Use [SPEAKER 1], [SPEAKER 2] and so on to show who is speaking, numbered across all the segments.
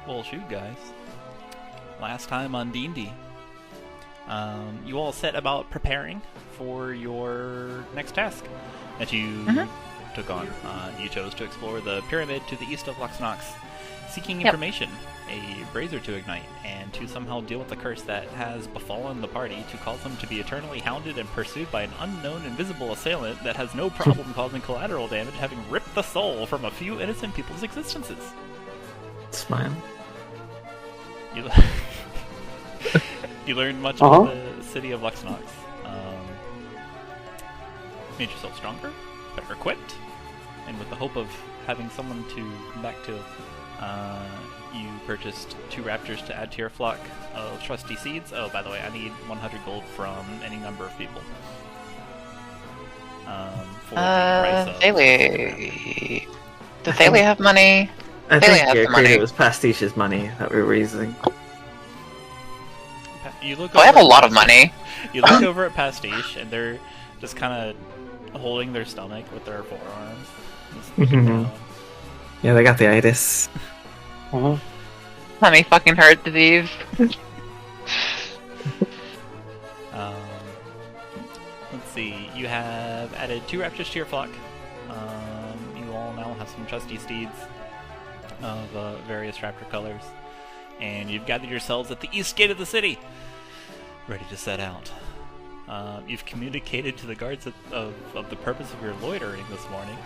[SPEAKER 1] Well, shoot, guys. Last time on D&D, you all set about preparing for your next task that you took on. You chose to explore the pyramid to the east of Lux-Nox, seeking information, a brazier to ignite, and to somehow deal with the curse that has befallen the party to cause them to be eternally hounded and pursued by an unknown invisible assailant that has no problem causing collateral damage, having ripped the soul from a few innocent people's existences.
[SPEAKER 2] Smile.
[SPEAKER 1] You learned much about the city of Lux-Nox. Made yourself stronger, better equipped, and with the hope of having someone to come back to, you purchased 2 raptors to add to your flock of trusty seeds. Oh, by the way, I need 100 gold from any number of people. For the price of...
[SPEAKER 3] Thalia... Does Thalia have money?
[SPEAKER 2] I
[SPEAKER 3] Thalia
[SPEAKER 2] think
[SPEAKER 3] has the money.
[SPEAKER 2] it was Pastiche's money that we were using.
[SPEAKER 1] You look
[SPEAKER 3] I have a lot of money.
[SPEAKER 1] You look over at Pastiche, and they're just kind of holding their stomach with their forearms. Just looking down.
[SPEAKER 2] Yeah, they got the itis.
[SPEAKER 3] Tummy fucking heart disease.
[SPEAKER 1] Let's see. You have added 2 raptors to your flock. You all now have some trusty steeds of various raptor colors, and you've gathered yourselves at the east gate of the city, ready to set out. You've communicated to the guards of the purpose of your loitering this morning.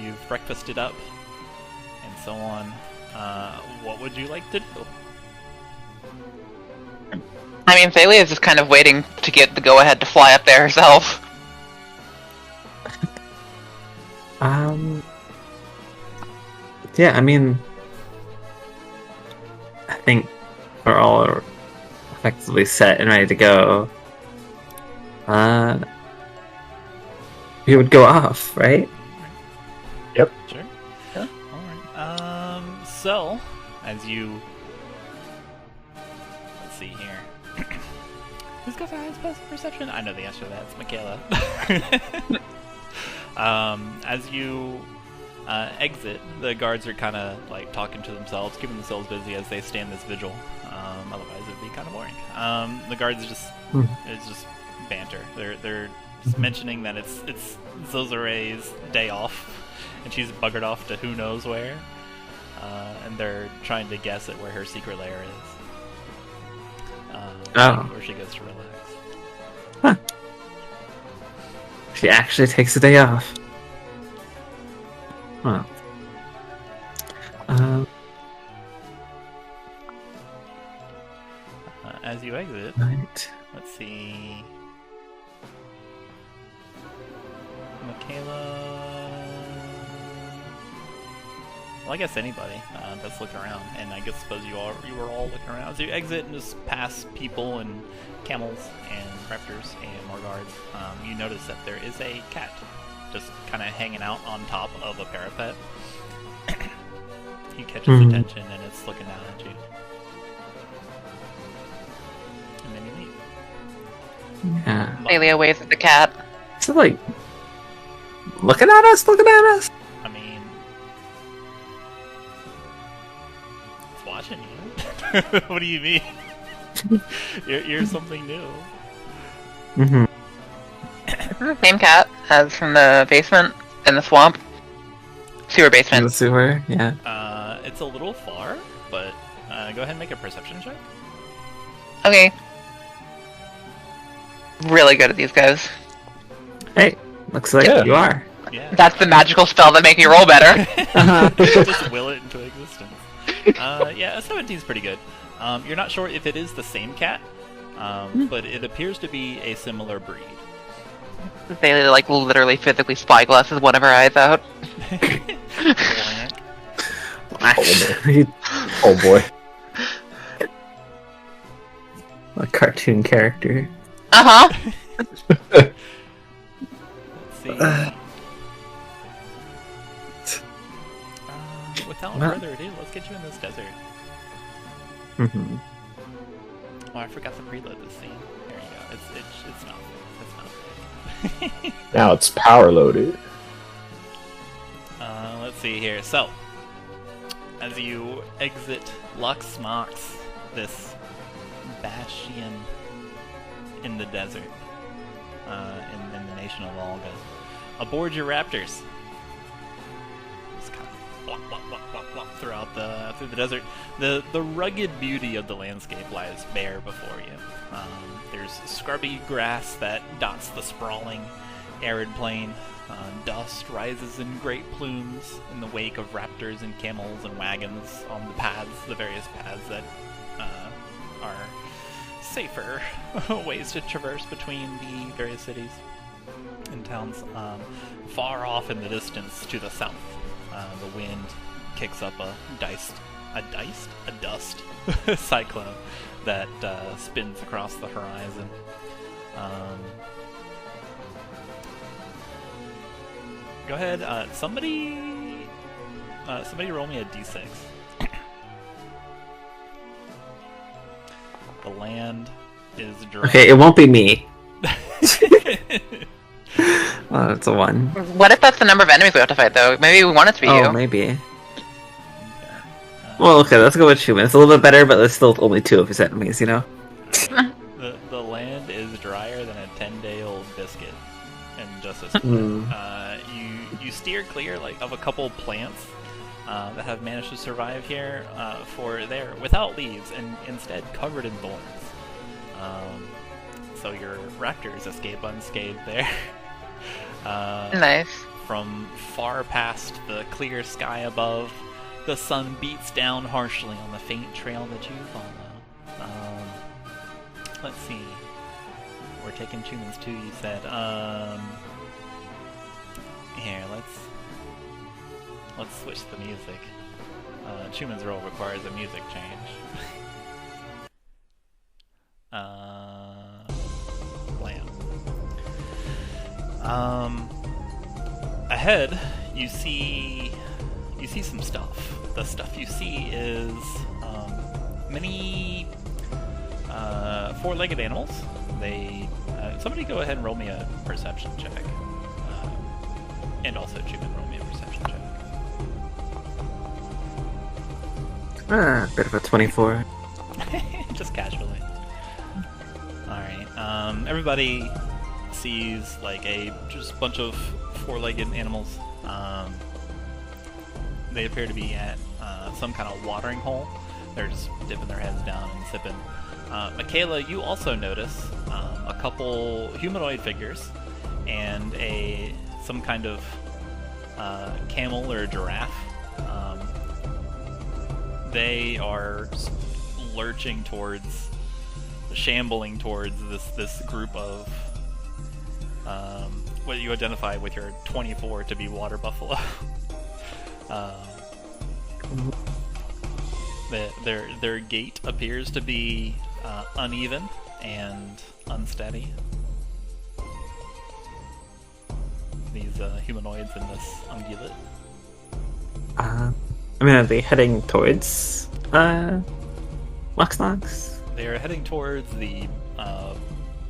[SPEAKER 1] You've breakfasted up, and so on. What would you like to do?
[SPEAKER 3] I mean, Thalia is just kind of waiting to get the go-ahead to fly up there herself.
[SPEAKER 2] Yeah, I mean, I think we're all effectively set and ready to go. We would go off, right?
[SPEAKER 4] Yep.
[SPEAKER 1] Sure. Yeah. Alright. So, as you... Let's see here. Who's got the highest best perception? I know the answer to that. It's Makayla. As you exit, the guards are kind of like talking to themselves, keeping themselves busy as they stand this vigil. Otherwise, it'd be kind of boring. The guards it's just banter. They're just mentioning that it's Zozare's day off, and she's buggered off to who knows where, and they're trying to guess at where her secret lair is. Where she goes to relax.
[SPEAKER 2] Huh. She actually takes a day off. Well.
[SPEAKER 1] As you exit,
[SPEAKER 2] Right.
[SPEAKER 1] let's see. Makayla. Well, I guess anybody that's looking around, and I suppose you were all looking around. As you exit and just pass people and camels and raptors and more guards, you notice that there is a cat just kind of hanging out on top of a parapet. He catches attention and it's looking down at you. And then you leave.
[SPEAKER 2] Yeah.
[SPEAKER 3] Thalia waves at the cat.
[SPEAKER 2] Is it like looking at us? Looking at us?
[SPEAKER 1] I mean, it's watching you. What do you mean? You're something new.
[SPEAKER 3] Same cat as from the basement in the swamp. Sewer
[SPEAKER 2] In the
[SPEAKER 3] basement.
[SPEAKER 2] sewer? Yeah.
[SPEAKER 1] It's a little far, but go ahead and make a perception check.
[SPEAKER 3] Okay. Really good at these guys.
[SPEAKER 2] Hey, looks like
[SPEAKER 4] Yeah.
[SPEAKER 2] you are.
[SPEAKER 1] Yeah.
[SPEAKER 3] That's the magical spell that make you roll better.
[SPEAKER 1] Just will it into existence. Yeah, a 17's pretty good. You're not sure if it is the same cat, but it appears to be a similar breed.
[SPEAKER 3] They like literally physically spyglasses one of her eyes out.
[SPEAKER 2] Actually,
[SPEAKER 4] Oh boy.
[SPEAKER 2] a cartoon character.
[SPEAKER 3] Uh-huh.
[SPEAKER 1] Let's see. Without further ado, let's get you in this desert. Oh, I forgot to preload this scene. There you go. It's not big.
[SPEAKER 4] Now it's power loaded.
[SPEAKER 1] Let's see here. So, as you exit Lux-Nox, this bastion in the desert, in the nation of Olga. Aboard your raptors. Just kind of blop, blop, blop, blop, blop through the desert. The rugged beauty of the landscape lies bare before you. There's scrubby grass that dots the sprawling, arid plain. Dust rises in great plumes in the wake of raptors and camels and wagons on the paths, the various paths that are safer ways to traverse between the various cities and towns. Far off in the distance to the south, the wind kicks up a dust cyclone that spins across the horizon. Go ahead, somebody roll me a d6. The land is dry.
[SPEAKER 2] Okay, it won't be me. Well, it's a 1.
[SPEAKER 3] What if that's the number of enemies we have to fight, though? Maybe we want it to be you.
[SPEAKER 2] Oh, maybe. Well, okay, let's go with Chuman. It's a little bit better, but there's still only 2 of his enemies, you know?
[SPEAKER 1] The land is drier than a 10-day-old biscuit. And just as you steer clear of a couple plants that have managed to survive here, for they're without leaves and instead covered in thorns. So your raptors escape unscathed there.
[SPEAKER 3] Nice.
[SPEAKER 1] From far past the clear sky above, the sun beats down harshly on the faint trail that you follow. Let's see. We're taking Chuman's too, you said. Here, let's switch the music. Chuman's role requires a music change. Lamb. Ahead, you see some stuff. The stuff you see is many four-legged animals. Somebody go ahead and roll me a perception check. And also Chuman, roll me a perception check.
[SPEAKER 2] Bit of a 24.
[SPEAKER 1] Just casually. Alright, everybody sees just a bunch of four-legged animals. They appear to be at some kind of watering hole. They're just dipping their heads down and sipping. Makayla, you also notice a couple humanoid figures and some kind of camel or giraffe. They are shambling towards this group of what you identify with your 24 to be water buffalo. Their gait appears to be uneven and unsteady. These humanoids in this ungulate.
[SPEAKER 2] Are they heading towards Lux-Nox?
[SPEAKER 1] They are heading towards the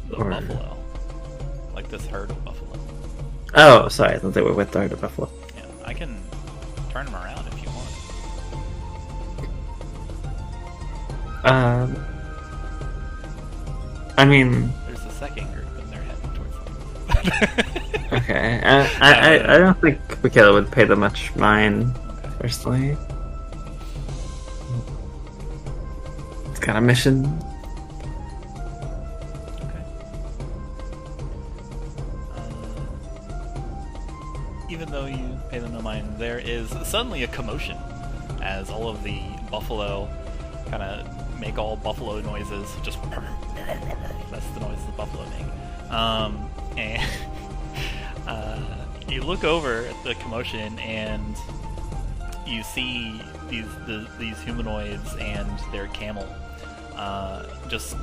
[SPEAKER 1] buffalo, like this herd of buffalo.
[SPEAKER 2] Oh, sorry, I thought they were with the herd of buffalo.
[SPEAKER 1] Yeah, I can turn them around if you want. There's a second group and they're heading towards them.
[SPEAKER 2] Okay, I don't think Makayla would pay them much mind, personally. It's kind of mission.
[SPEAKER 1] Okay. Even though you pay them no mind, there is suddenly a commotion as all of the buffalo kind of make all buffalo noises. Just that's the noises the buffalo make. And you look over at the commotion and you see these humanoids and their camel just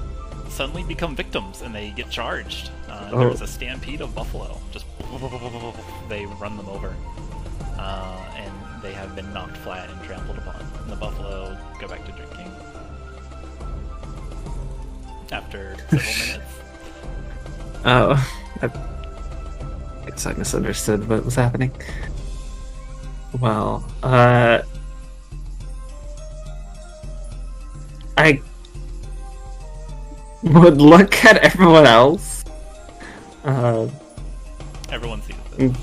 [SPEAKER 1] suddenly become victims and they get charged. There's a stampede of buffalo. Just they run them over, and they have been knocked flat and trampled upon. And the buffalo go back to drinking after several minutes.
[SPEAKER 2] Oh, I guess I misunderstood what was happening. Well, I would look at everyone else.
[SPEAKER 1] Everyone sees it.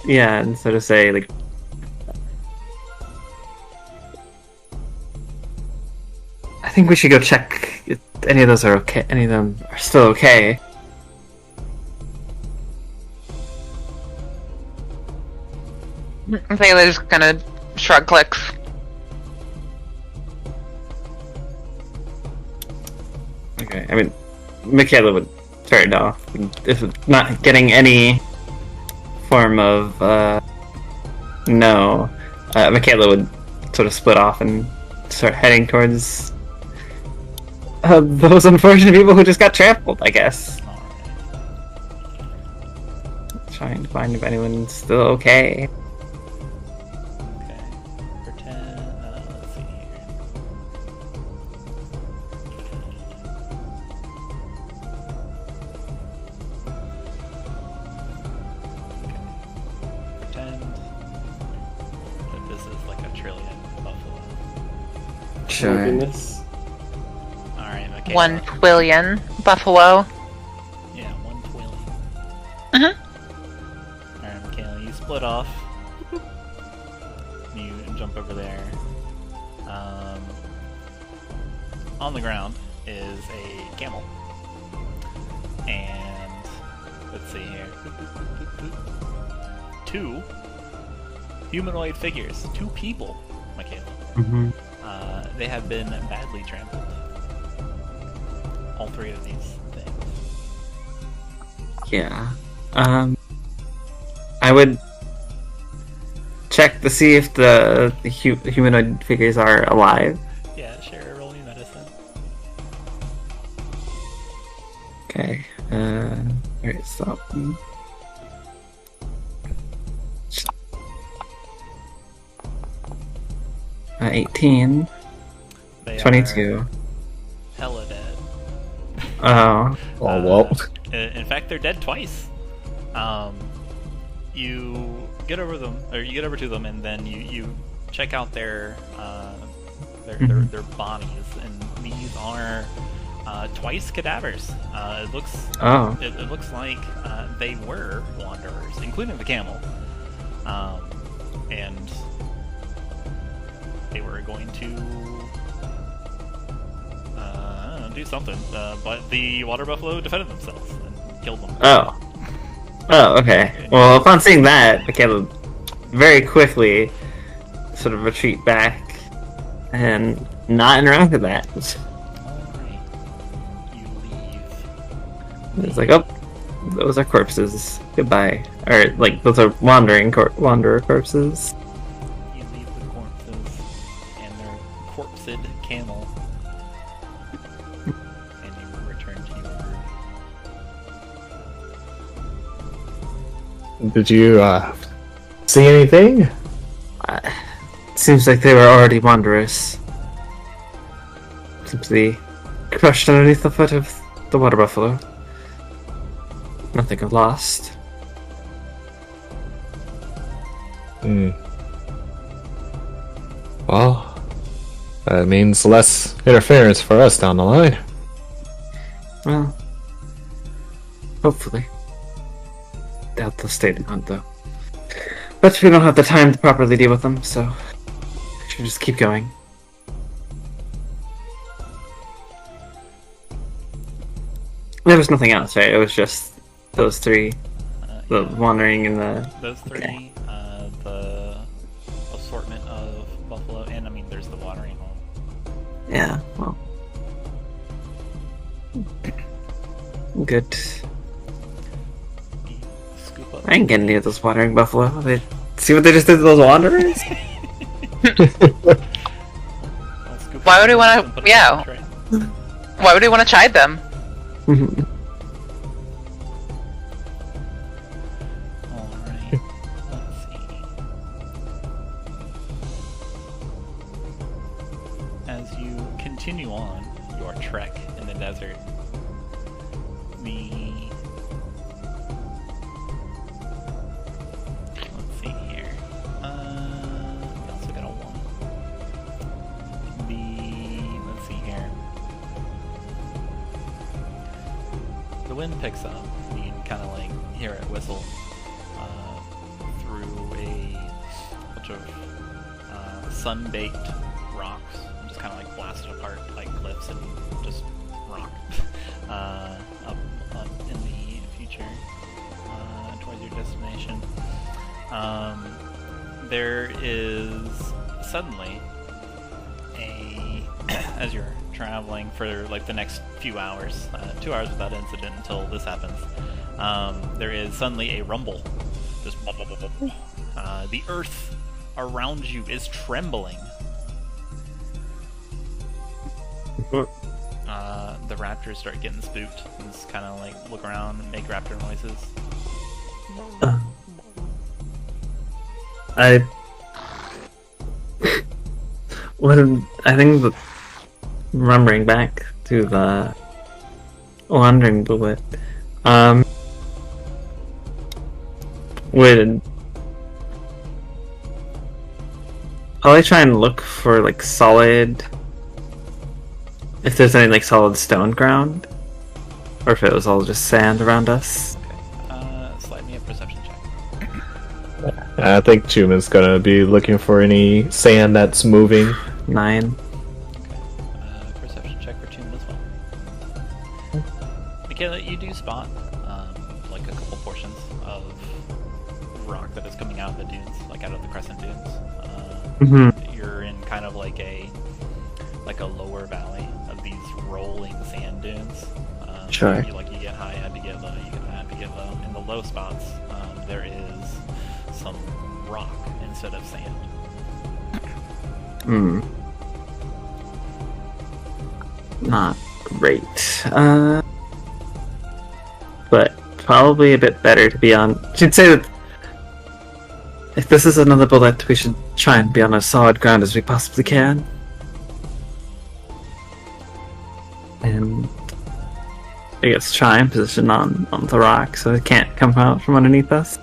[SPEAKER 2] Yeah, and sort of say, like, I think we should go check if any of those are okay. Any of them are still okay.
[SPEAKER 3] Makayla just kind of shrug clicks.
[SPEAKER 2] Okay, I mean, Makayla would turn it off. If it's not getting any form of, no, Makayla would sort of split off and start heading towards those unfortunate people who just got trampled, I guess. Trying to find if anyone's still okay.
[SPEAKER 1] Okay. Pretend. Let's see here. Okay. Pretend that this is like a trillion buffalo.
[SPEAKER 2] Sure.
[SPEAKER 4] Goodness.
[SPEAKER 1] Alright, okay.
[SPEAKER 3] 1 twillion buffalo.
[SPEAKER 1] Yeah, 1 twillion.
[SPEAKER 3] Mhm.
[SPEAKER 1] Alright, Makayla, you split off. You jump over there. On the ground is a camel. And let's see here. 2 humanoid figures. 2 people, Makayla.
[SPEAKER 2] Mm-hmm.
[SPEAKER 1] They have been badly trampled. All 3 of these things.
[SPEAKER 2] Yeah. I would check to see if the humanoid figures are alive.
[SPEAKER 1] Yeah, sure, roll me medicine.
[SPEAKER 2] Okay. Alright, stop. 18.
[SPEAKER 1] They
[SPEAKER 2] 22.
[SPEAKER 1] are hella dead.
[SPEAKER 2] Oh.
[SPEAKER 4] Oh, well.
[SPEAKER 1] In fact, they're dead twice. You get over them, or you get over to them, and then you check out their bodies, and these are twice cadavers. It looks it looks like they were wanderers, including the camel, and they were going to do something, but the water buffalo defended themselves and killed them.
[SPEAKER 2] Oh, okay. Well, upon seeing that, Makayla very quickly sort of retreat back and not interact with that.
[SPEAKER 1] Alright. You leave.
[SPEAKER 2] It's like, oh, those are corpses. Goodbye. Or, like, those are wanderer corpses.
[SPEAKER 1] You leave the corpses and their corpsed camel, and you return to your group.
[SPEAKER 4] Did you see anything?
[SPEAKER 2] Seems like they were already wanderers. Simply crushed underneath the foot of the water buffalo. Nothing of lost.
[SPEAKER 4] Well, that means less interference for us down the line.
[SPEAKER 2] Well, hopefully. Doubt they'll stay on, though. But we don't have the time to properly deal with them, so we should just keep going. There was nothing else, right? It was just those 3. The
[SPEAKER 1] Yeah,
[SPEAKER 2] wandering and the...
[SPEAKER 1] those 3,
[SPEAKER 2] okay.
[SPEAKER 1] The assortment of buffalo, and I mean, there's the watering hole.
[SPEAKER 2] Yeah, well... Good.
[SPEAKER 1] You scoop up.
[SPEAKER 2] I ain't getting near those wandering buffalo. See what they just did to those wanderers?
[SPEAKER 1] I'll scoop
[SPEAKER 3] Why
[SPEAKER 1] up
[SPEAKER 3] would we wanna-
[SPEAKER 1] and put it
[SPEAKER 3] yeah.
[SPEAKER 1] on the tray.
[SPEAKER 3] Why would we want to chide them?
[SPEAKER 1] Alright, let's see. As you continue on your trek in the desert, let's see here. We also got a 1. Let's see here. wind picks up. You can kind of like hear it whistle through a bunch of sun-baked rocks, just kind of like blasted apart like cliffs and just rock up in the future towards your destination. There is suddenly as you're traveling for like the next few hours, 2 hours without incident until this happens, there is suddenly a rumble. Just the earth around you is trembling. The raptors start getting spooked and just kind of like look around and make raptor noises.
[SPEAKER 2] I think that remembering back to the wandering bullet, would probably try and look for like solid, if there's any like solid stone ground, or if it was all just sand around us.
[SPEAKER 1] Okay. Slide me a perception check.
[SPEAKER 4] I think Chuman's gonna be looking for any sand that's moving.
[SPEAKER 2] 9.
[SPEAKER 1] Okay. Perception check for Chuman as well. Makayla, you do spot like a couple portions of rock that is coming out of the dunes, like out of the crescent dunes. You're in kind of like a lower valley of these rolling sand dunes.
[SPEAKER 2] Sure.
[SPEAKER 1] You get high, had to get low, you get high, had to get low. In the low spots, there is some rock instead of sand.
[SPEAKER 2] Not great. But probably a bit better to be on. She'd say that if this is another bullet, we should try and be on as solid ground as we possibly can. And I guess try and position on the rock so it can't come out from underneath us.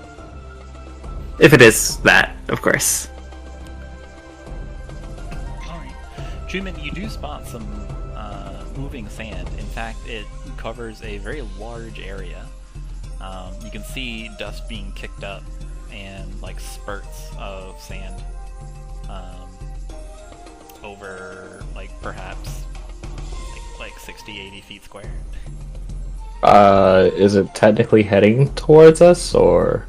[SPEAKER 2] If it is that, of course.
[SPEAKER 1] Alright. Chuman, you do spot some moving sand. In fact, it covers a very large area. You can see dust being kicked up and like spurts of sand over like perhaps like 60-80 feet square.
[SPEAKER 4] Is it technically heading towards us, or?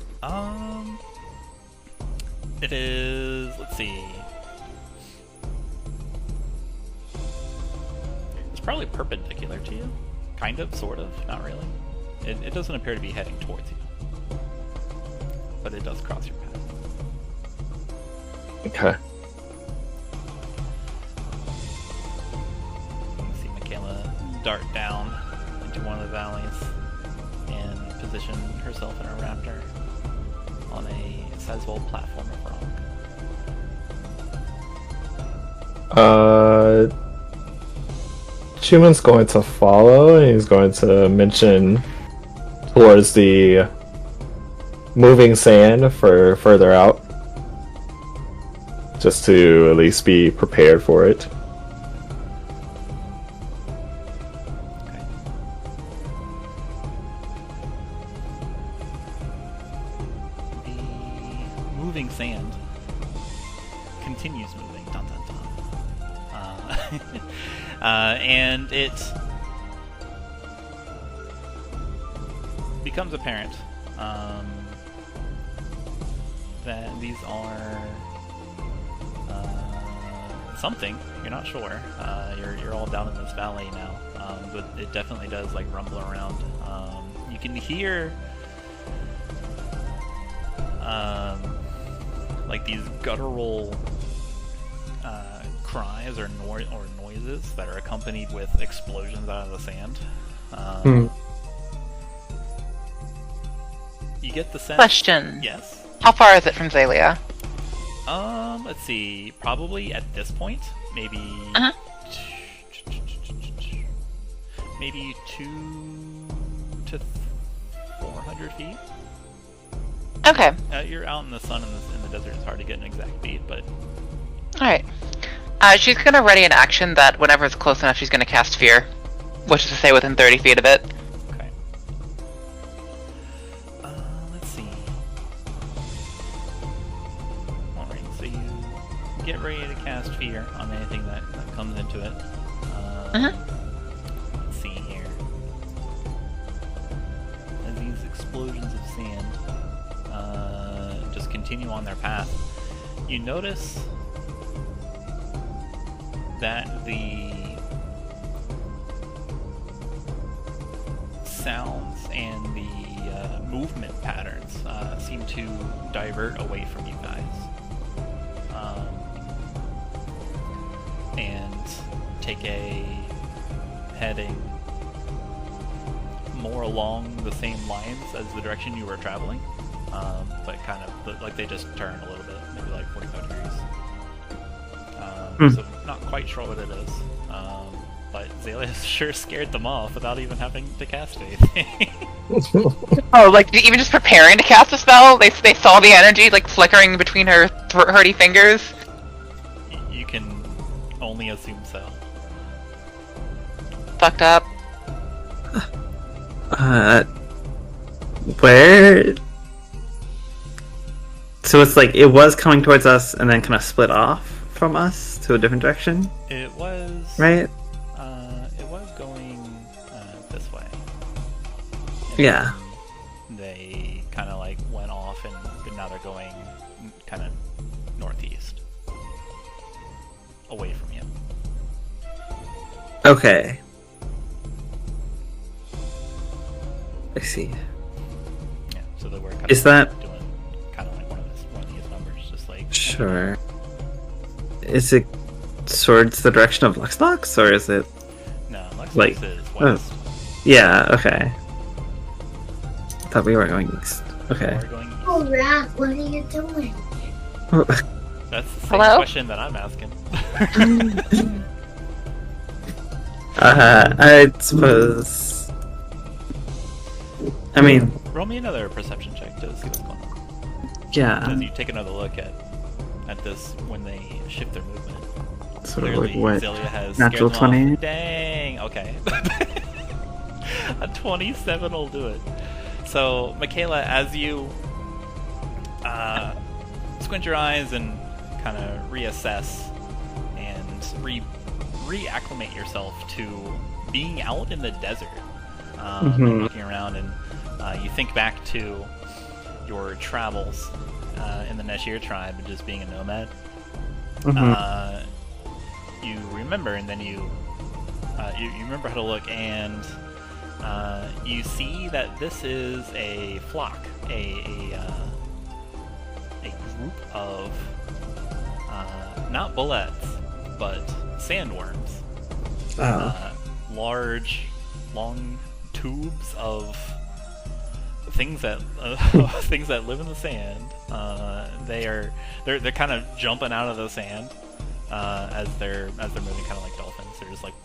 [SPEAKER 1] It is, let's see. It's probably perpendicular to you. Kind of, sort of, not really. It doesn't appear to be heading towards you. But it does cross your path.
[SPEAKER 4] Okay.
[SPEAKER 1] You see Makayla dart down into one of the valleys and position herself in a raptor on a sizable platform of rock.
[SPEAKER 4] Chuman's going to follow, and he's going to mention towards the moving sand for further out, just to at least be prepared for it.
[SPEAKER 1] Okay. The moving sand continues moving. Dun, dun, dun. And it becomes apparent that these are something. You're not sure. You're all down in this valley now, but it definitely does like rumble around. You can hear like these guttural cries or noises that are accompanied with explosions out of the sand. You get the sense.
[SPEAKER 3] Question.
[SPEAKER 1] Yes.
[SPEAKER 3] How far is it from Xalia?
[SPEAKER 1] Let's see. Probably at this point, maybe. Maybe 200 to 400 feet.
[SPEAKER 3] Okay.
[SPEAKER 1] You're out in the sun in the desert. It's hard to get an exact beat, but.
[SPEAKER 3] All right. She's gonna ready an action that whenever it's close enough, she's gonna cast Fear, which is to say within 30 feet of it.
[SPEAKER 1] Okay. get ready to cast Fear on anything that comes into it. Let's see here. As these explosions of sand just continue on their path, you notice that the sounds and the movement patterns seem to divert away from you guys. And take a heading more along the same lines as the direction you were traveling, but kind of like they just turn a little bit, maybe like 45 degrees. So not quite sure what it is, but Xalia sure scared them off without even having to cast anything.
[SPEAKER 3] Oh, like even just preparing to cast a spell, they saw the energy like flickering between her hurdy fingers.
[SPEAKER 1] You can only assume so.
[SPEAKER 3] Fucked up.
[SPEAKER 2] Where? So it's like it was coming towards us and then kind of split off from us to a different direction?
[SPEAKER 1] It was...
[SPEAKER 2] Right?
[SPEAKER 1] It was going this way. And
[SPEAKER 2] Yeah.
[SPEAKER 1] They kind of like went off and now they're going kind of northeast. Away from you.
[SPEAKER 2] Okay. I see.
[SPEAKER 1] Yeah, so they were kind
[SPEAKER 2] Is
[SPEAKER 1] of
[SPEAKER 2] that...
[SPEAKER 1] doing kind of like one of these numbers, just like...
[SPEAKER 2] Sure. Is it towards the direction of Lux-Nox, or is it...
[SPEAKER 1] No, Lux-Nox
[SPEAKER 2] like...
[SPEAKER 1] is west.
[SPEAKER 2] Yeah, okay. I thought we were going east. Okay.
[SPEAKER 1] We're going east.
[SPEAKER 5] Oh, Rat, what are you doing?
[SPEAKER 1] That's the same
[SPEAKER 3] Hello?
[SPEAKER 1] question that I'm asking.
[SPEAKER 2] I suppose... I mean...
[SPEAKER 1] Roll me another perception check to see what's going on.
[SPEAKER 2] Yeah.
[SPEAKER 1] As you take another look at this when they shift their movement.
[SPEAKER 2] Sort of
[SPEAKER 1] Clearly,
[SPEAKER 2] like what?
[SPEAKER 1] Xalia has
[SPEAKER 2] Natural
[SPEAKER 1] scared them
[SPEAKER 2] 20?
[SPEAKER 1] off. Dang. Okay. A 27 will do it. So, Makayla, as you squint your eyes and kind of reassess and reacclimate yourself to being out in the desert, and looking around, and you think back to your travels in the Nashir tribe and just being a nomad. You remember, and then you remember how to look, and you see that this is a flock, a group of not bullets, but sandworms. Large, long tubes of things that things that live in the sand. They're kind of jumping out of the sand as they're moving, kind of like dolphins. They're just like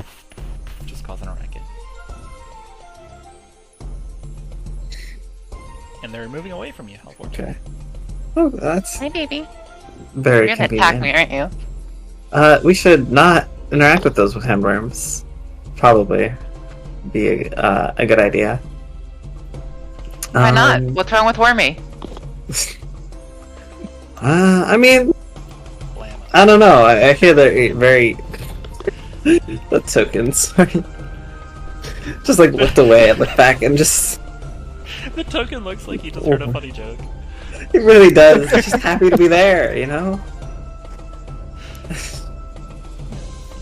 [SPEAKER 1] just causing a racket, and they're moving away from you.
[SPEAKER 2] Okay. Oh, that's
[SPEAKER 3] Hey, baby.
[SPEAKER 2] very
[SPEAKER 3] You're gonna
[SPEAKER 2] convenient.
[SPEAKER 3] attack me, aren't you?
[SPEAKER 2] We should not interact with those handworms. Probably be a good idea.
[SPEAKER 3] Why not? What's wrong with Wormy?
[SPEAKER 2] I mean,
[SPEAKER 1] Blam.
[SPEAKER 2] I don't know. I hear they're very... the tokens. Just like looked away and looked back and just...
[SPEAKER 1] The token looks like he just heard a funny joke.
[SPEAKER 2] It really does. It's just happy to be there, you know?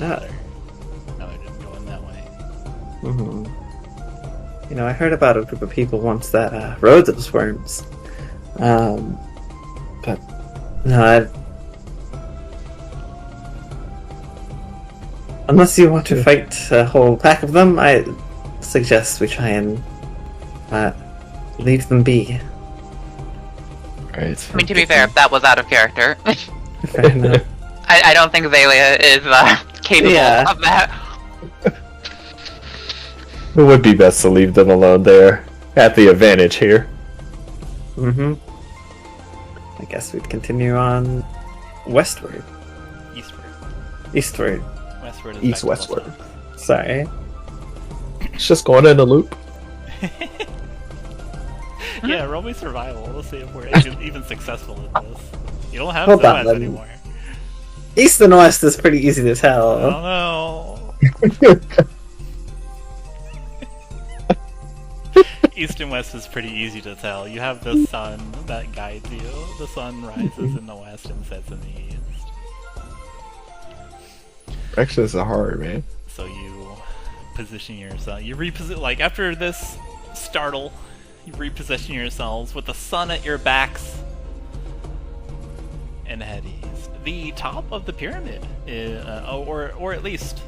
[SPEAKER 1] No, they're just going that way.
[SPEAKER 2] You know, I heard about a group of people once that rode those worms. But no, unless you want to fight a whole pack of them, I suggest we try and leave them be.
[SPEAKER 4] Right.
[SPEAKER 3] I mean, to be fair, that was out of character.
[SPEAKER 2] Fair enough.
[SPEAKER 3] I don't think Xalia is capable
[SPEAKER 2] Yeah.
[SPEAKER 3] of that.
[SPEAKER 4] It would be best to leave them alone there, at the advantage here.
[SPEAKER 2] I guess we'd continue on westward.
[SPEAKER 1] Eastward.
[SPEAKER 2] Eastward.
[SPEAKER 1] Westward is
[SPEAKER 4] East
[SPEAKER 1] back to
[SPEAKER 4] westward.
[SPEAKER 1] Lux-Nox.
[SPEAKER 2] Sorry.
[SPEAKER 4] It's just going in a loop.
[SPEAKER 1] Yeah, roll me survival. We'll see if we're even successful at this. You don't have
[SPEAKER 2] Hold on,
[SPEAKER 1] nomads
[SPEAKER 2] let me-
[SPEAKER 1] anymore.
[SPEAKER 2] East and west is pretty easy to
[SPEAKER 1] I
[SPEAKER 2] tell.
[SPEAKER 1] don't know. East and west is pretty easy to tell. You have the sun that guides you. The sun rises in the west and sets in the east.
[SPEAKER 4] Directions are hard, man.
[SPEAKER 1] So you position yourself. You reposition, like after this startle, you reposition yourselves with the sun at your backs and head east. The top of the pyramid, is, or at least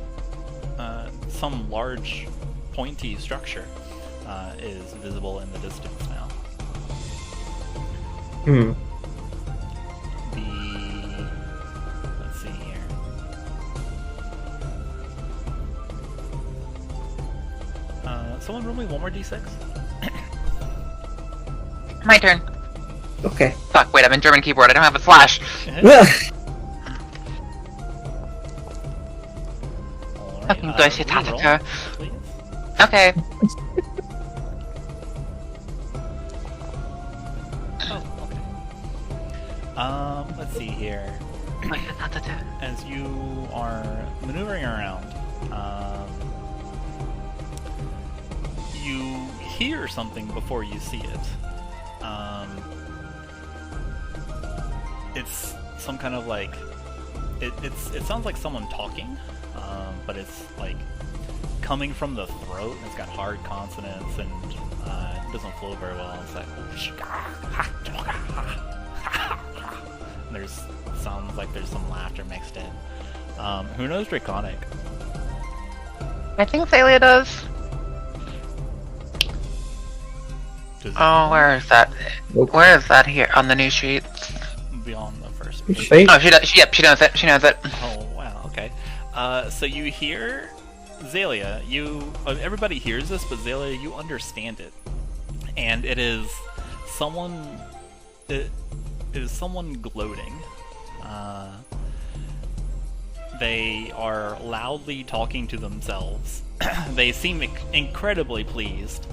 [SPEAKER 1] some large pointy structure, is visible in the distance now. Let's see here. Someone roll me one more d6.
[SPEAKER 3] My turn.
[SPEAKER 2] Okay.
[SPEAKER 3] Fuck, wait, I'm in German keyboard. I don't have a slash. Fucking Deutsche Tatate.
[SPEAKER 1] Please.
[SPEAKER 3] Okay.
[SPEAKER 1] Let's see here. As you are maneuvering around, you hear something before you see it. It's some kind of like it sounds like someone talking, but it's like coming from the throat. And it's got hard consonants and it doesn't flow very well. It's like and there's sounds like there's some laughter mixed in. Who knows Draconic?
[SPEAKER 3] I think Xalia does. Oh, where is that? Where is that here on the news sheet?
[SPEAKER 1] Beyond the first.
[SPEAKER 3] Oh, she does. Yep, she knows it. She knows it.
[SPEAKER 1] Oh wow. Okay. So you hear Xalia. Everybody hears this, but Xalia, you understand it, and it is someone. It is someone gloating. They are loudly talking to themselves. They seem incredibly pleased.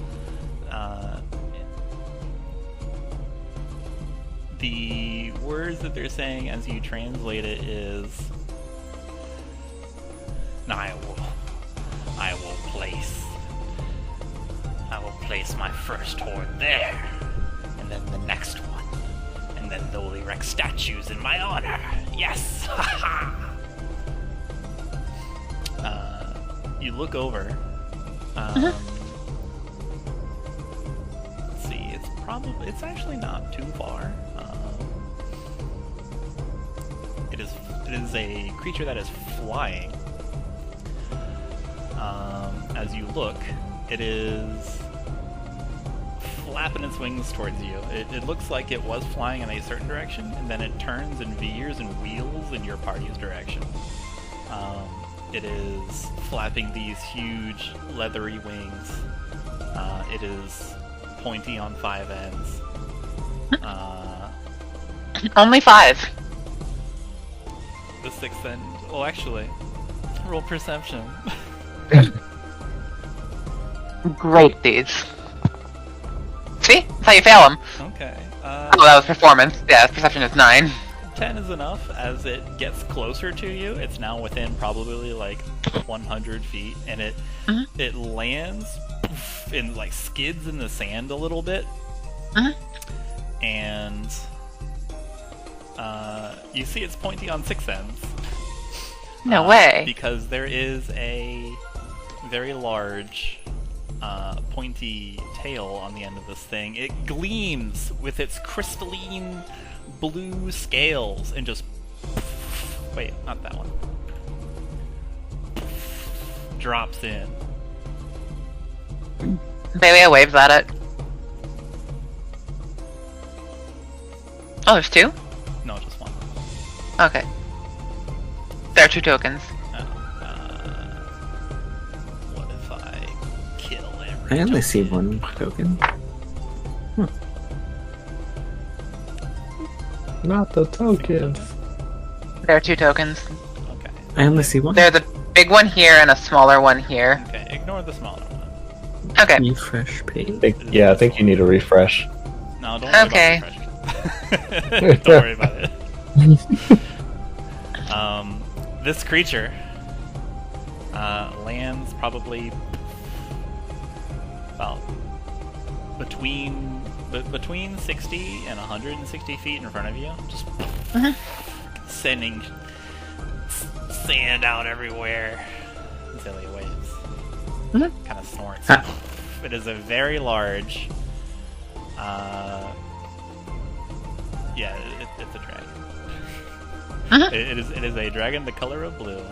[SPEAKER 1] The words that they're saying as you translate it is, I will place my first horde there, and then the next one, and then they'll erect statues in my honor. Yes! You look over. Let's see, it's actually not too far. It is a creature that is flying. As you look, it is flapping its wings towards you. It looks like it was flying in a certain direction, and then it turns and veers and wheels in your party's direction. It is flapping these huge leathery wings. It is pointy on 5 ends.
[SPEAKER 3] Only 5.
[SPEAKER 1] The 6th end. Oh, actually, roll perception.
[SPEAKER 3] Great these. See? That's how you fail them.
[SPEAKER 1] Okay.
[SPEAKER 3] Oh, that was performance. Yeah, perception is 9.
[SPEAKER 1] 10 is enough. As it gets closer to you, it's now within probably like 100 feet, and it lands and like skids in the sand a little bit, and you see it's pointy on 6 ends.
[SPEAKER 3] No way.
[SPEAKER 1] Because there is a very large pointy tail on the end of this thing. It gleams with its crystalline blue scales and just... Wait, not that one. Drops in.
[SPEAKER 3] Xalia waves at it. Oh, there's 2?
[SPEAKER 1] No, just 1.
[SPEAKER 3] Okay. There are 2 tokens.
[SPEAKER 1] What if I kill every
[SPEAKER 2] I only
[SPEAKER 1] token?
[SPEAKER 2] see 1 token.
[SPEAKER 4] Not the tokens.
[SPEAKER 3] There are 2 tokens.
[SPEAKER 1] Okay.
[SPEAKER 2] I only see 1.
[SPEAKER 3] There's a big one here and a smaller one here.
[SPEAKER 1] Okay, ignore the smaller one.
[SPEAKER 3] Okay.
[SPEAKER 2] Refresh page.
[SPEAKER 4] I think you need a refresh.
[SPEAKER 1] No, don't worry
[SPEAKER 3] Okay.
[SPEAKER 1] about refresh. Don't worry about it. This creature lands probably about between 60 and 160 feet in front of you, just sending sand out everywhere. Xalia waves. Kind of snorts. It is a very large. It's a dragon. It is a dragon the color of blue.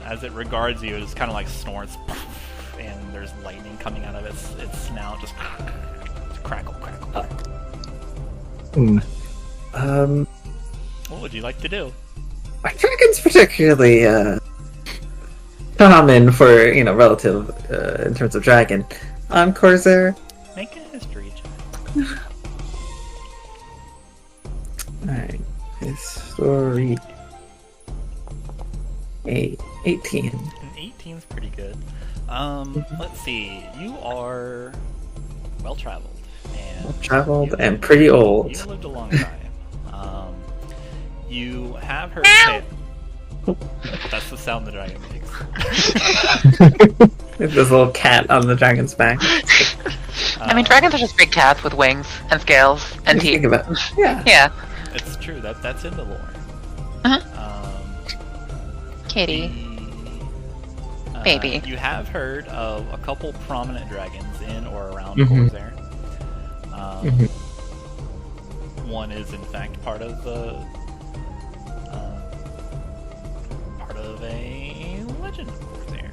[SPEAKER 1] As it regards you, it just kind of like snorts, and there's lightning coming out of its snout, just crackle. What would you like to do?
[SPEAKER 2] My dragon's particularly common for, relative in terms of dragon. Khorzaire.
[SPEAKER 1] Make a history check.
[SPEAKER 2] Alright. History. 18.
[SPEAKER 1] An 18's pretty good. Let's see. You are well traveled and
[SPEAKER 2] pretty old.
[SPEAKER 1] You've lived a long time. You have heard tale. That's the sound the dragon makes.
[SPEAKER 2] There's this little cat on the dragon's back.
[SPEAKER 3] I mean, dragons are just big cats with wings and scales and teeth.
[SPEAKER 2] Think about it. Yeah.
[SPEAKER 3] Yeah.
[SPEAKER 1] It's true. That's in the lore.
[SPEAKER 3] Kitty. Baby.
[SPEAKER 1] You have heard of a couple prominent dragons in or around Khorzaire. One is, in fact, part of a legend of Khorzaire.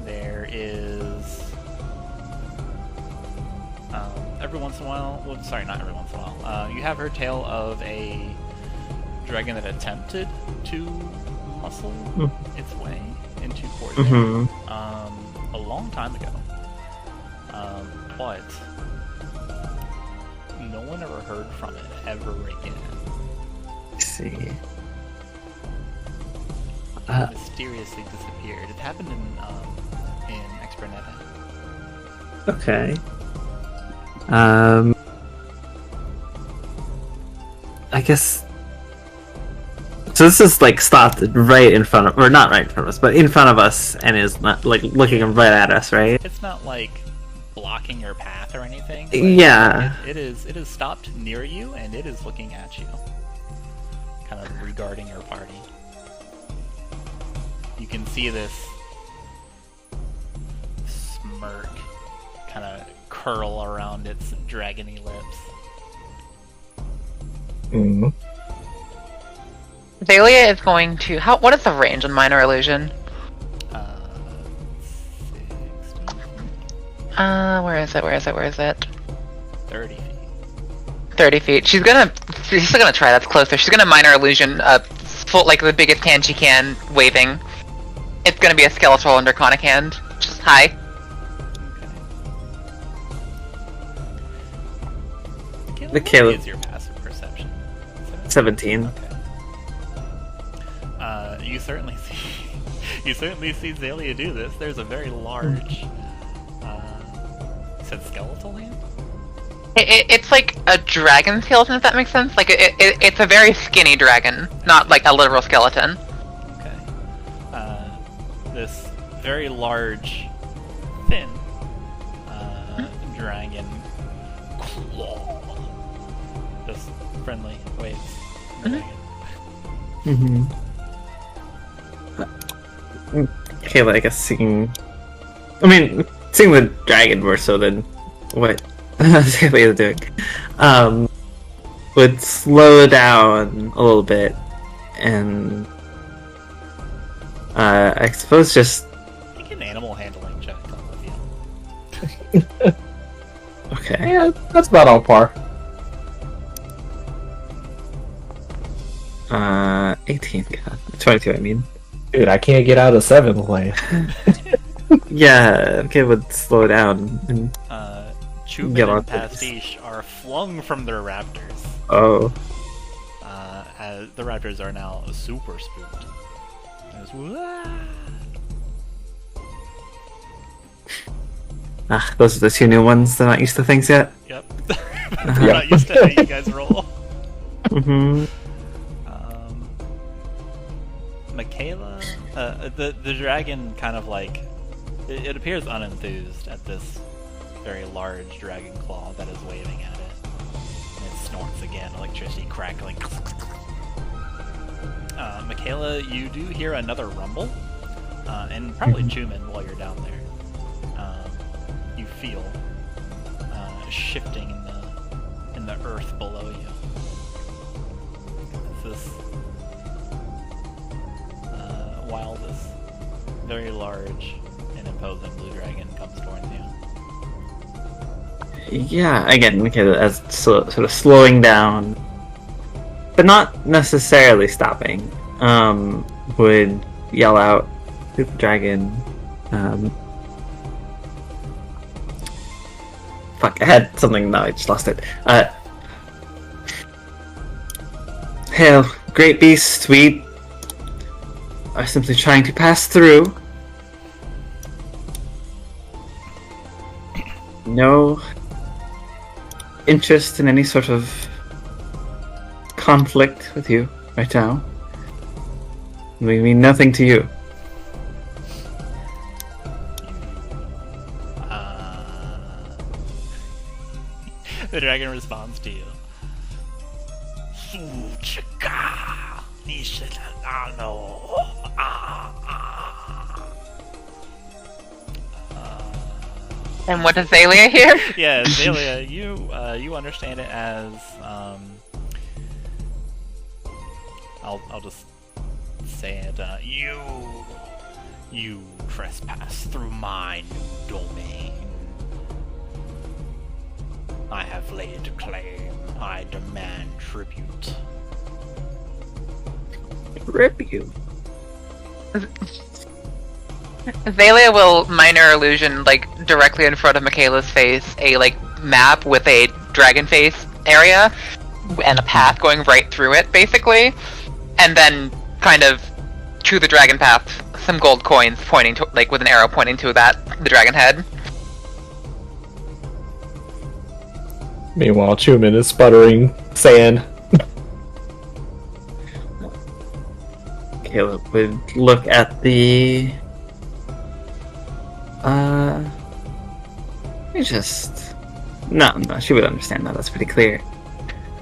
[SPEAKER 1] There is every once in a while. Well, sorry, not every once in a while. You have heard tale of a dragon that attempted to muscle its way into Khorzaire a long time ago, but no one ever heard from it ever again.
[SPEAKER 2] Let's see.
[SPEAKER 1] It mysteriously disappeared. It happened in Expernetta.
[SPEAKER 2] Okay. I guess. So this is like stopped right in front of, or not right in front of us, but in front of us, and is not like looking right at us, right?
[SPEAKER 1] It's not like blocking your path or anything. But
[SPEAKER 2] yeah.
[SPEAKER 1] It is stopped near you, and it is looking at you, kind of regarding your party. You can see this smirk kind of curl around its dragony lips.
[SPEAKER 3] Xalia is going to. What is the range on Minor Illusion?
[SPEAKER 1] 60.
[SPEAKER 3] Where is it?
[SPEAKER 1] 30 feet.
[SPEAKER 3] 30 feet. She's still gonna try. That's closer. She's gonna Minor Illusion full, like the biggest hand she can, waving. It's gonna be a skeletal and draconic hand. Just hi.
[SPEAKER 1] Okay. What is your passive perception?
[SPEAKER 2] 17.
[SPEAKER 1] Okay. You certainly see Xalia do this. There's a very large, you said skeletal hand?
[SPEAKER 3] It's like a dragon skeleton, if that makes sense. Like it's a very skinny dragon, not like a literal skeleton.
[SPEAKER 1] Okay. This very large, thin dragon claw. Just friendly waves.
[SPEAKER 2] Kayla, I guess seeing the dragon more so than what Xalia is doing, would slow down a little bit, and I suppose just
[SPEAKER 1] make an animal handling check with you.
[SPEAKER 2] okay.
[SPEAKER 4] Yeah, that's about on par.
[SPEAKER 2] 18, God. 22, I mean.
[SPEAKER 4] Dude, I can't get out of 7th lane.
[SPEAKER 2] Yeah, okay, would slow down. And
[SPEAKER 1] Chuman and Pastiche are flung from their raptors.
[SPEAKER 2] Oh.
[SPEAKER 1] As the raptors are now super spooked.
[SPEAKER 2] Those are the two new ones. They're not used to things yet.
[SPEAKER 1] Yep. We're not used to how you guys roll. Makayla, the dragon kind of like it appears unenthused at this very large dragon claw that is waving at it. And it snorts again, electricity crackling. Makayla, you do hear another rumble, and probably Chuman while you're down there. You feel shifting in the earth below you. This while this very large and imposing blue dragon comes towards you.
[SPEAKER 2] Yeah, again, Makayla as sort of slowing down, but not necessarily stopping. Would yell out to the dragon. Fuck, I had something, no, I just lost it. Hail, great beast, we are simply trying to pass through. No interest in any sort of conflict with you right now. We mean nothing to you.
[SPEAKER 1] The dragon responds to you.
[SPEAKER 3] And what does Xalia hear?
[SPEAKER 1] Yeah, Xalia, you understand it as I'll just say it. You trespass through my new domain. I have laid claim. I demand tribute.
[SPEAKER 2] Tribute?
[SPEAKER 3] Xalia will minor illusion, directly in front of Makayla's face, a, map with a dragon face area, and a path going right through it, basically. And then, kind of, to the dragon path, some gold coins pointing to, with an arrow pointing to the dragon head.
[SPEAKER 4] Meanwhile, Chuman is sputtering sand.
[SPEAKER 2] Caleb would look at the... No, she would understand that, that's pretty clear.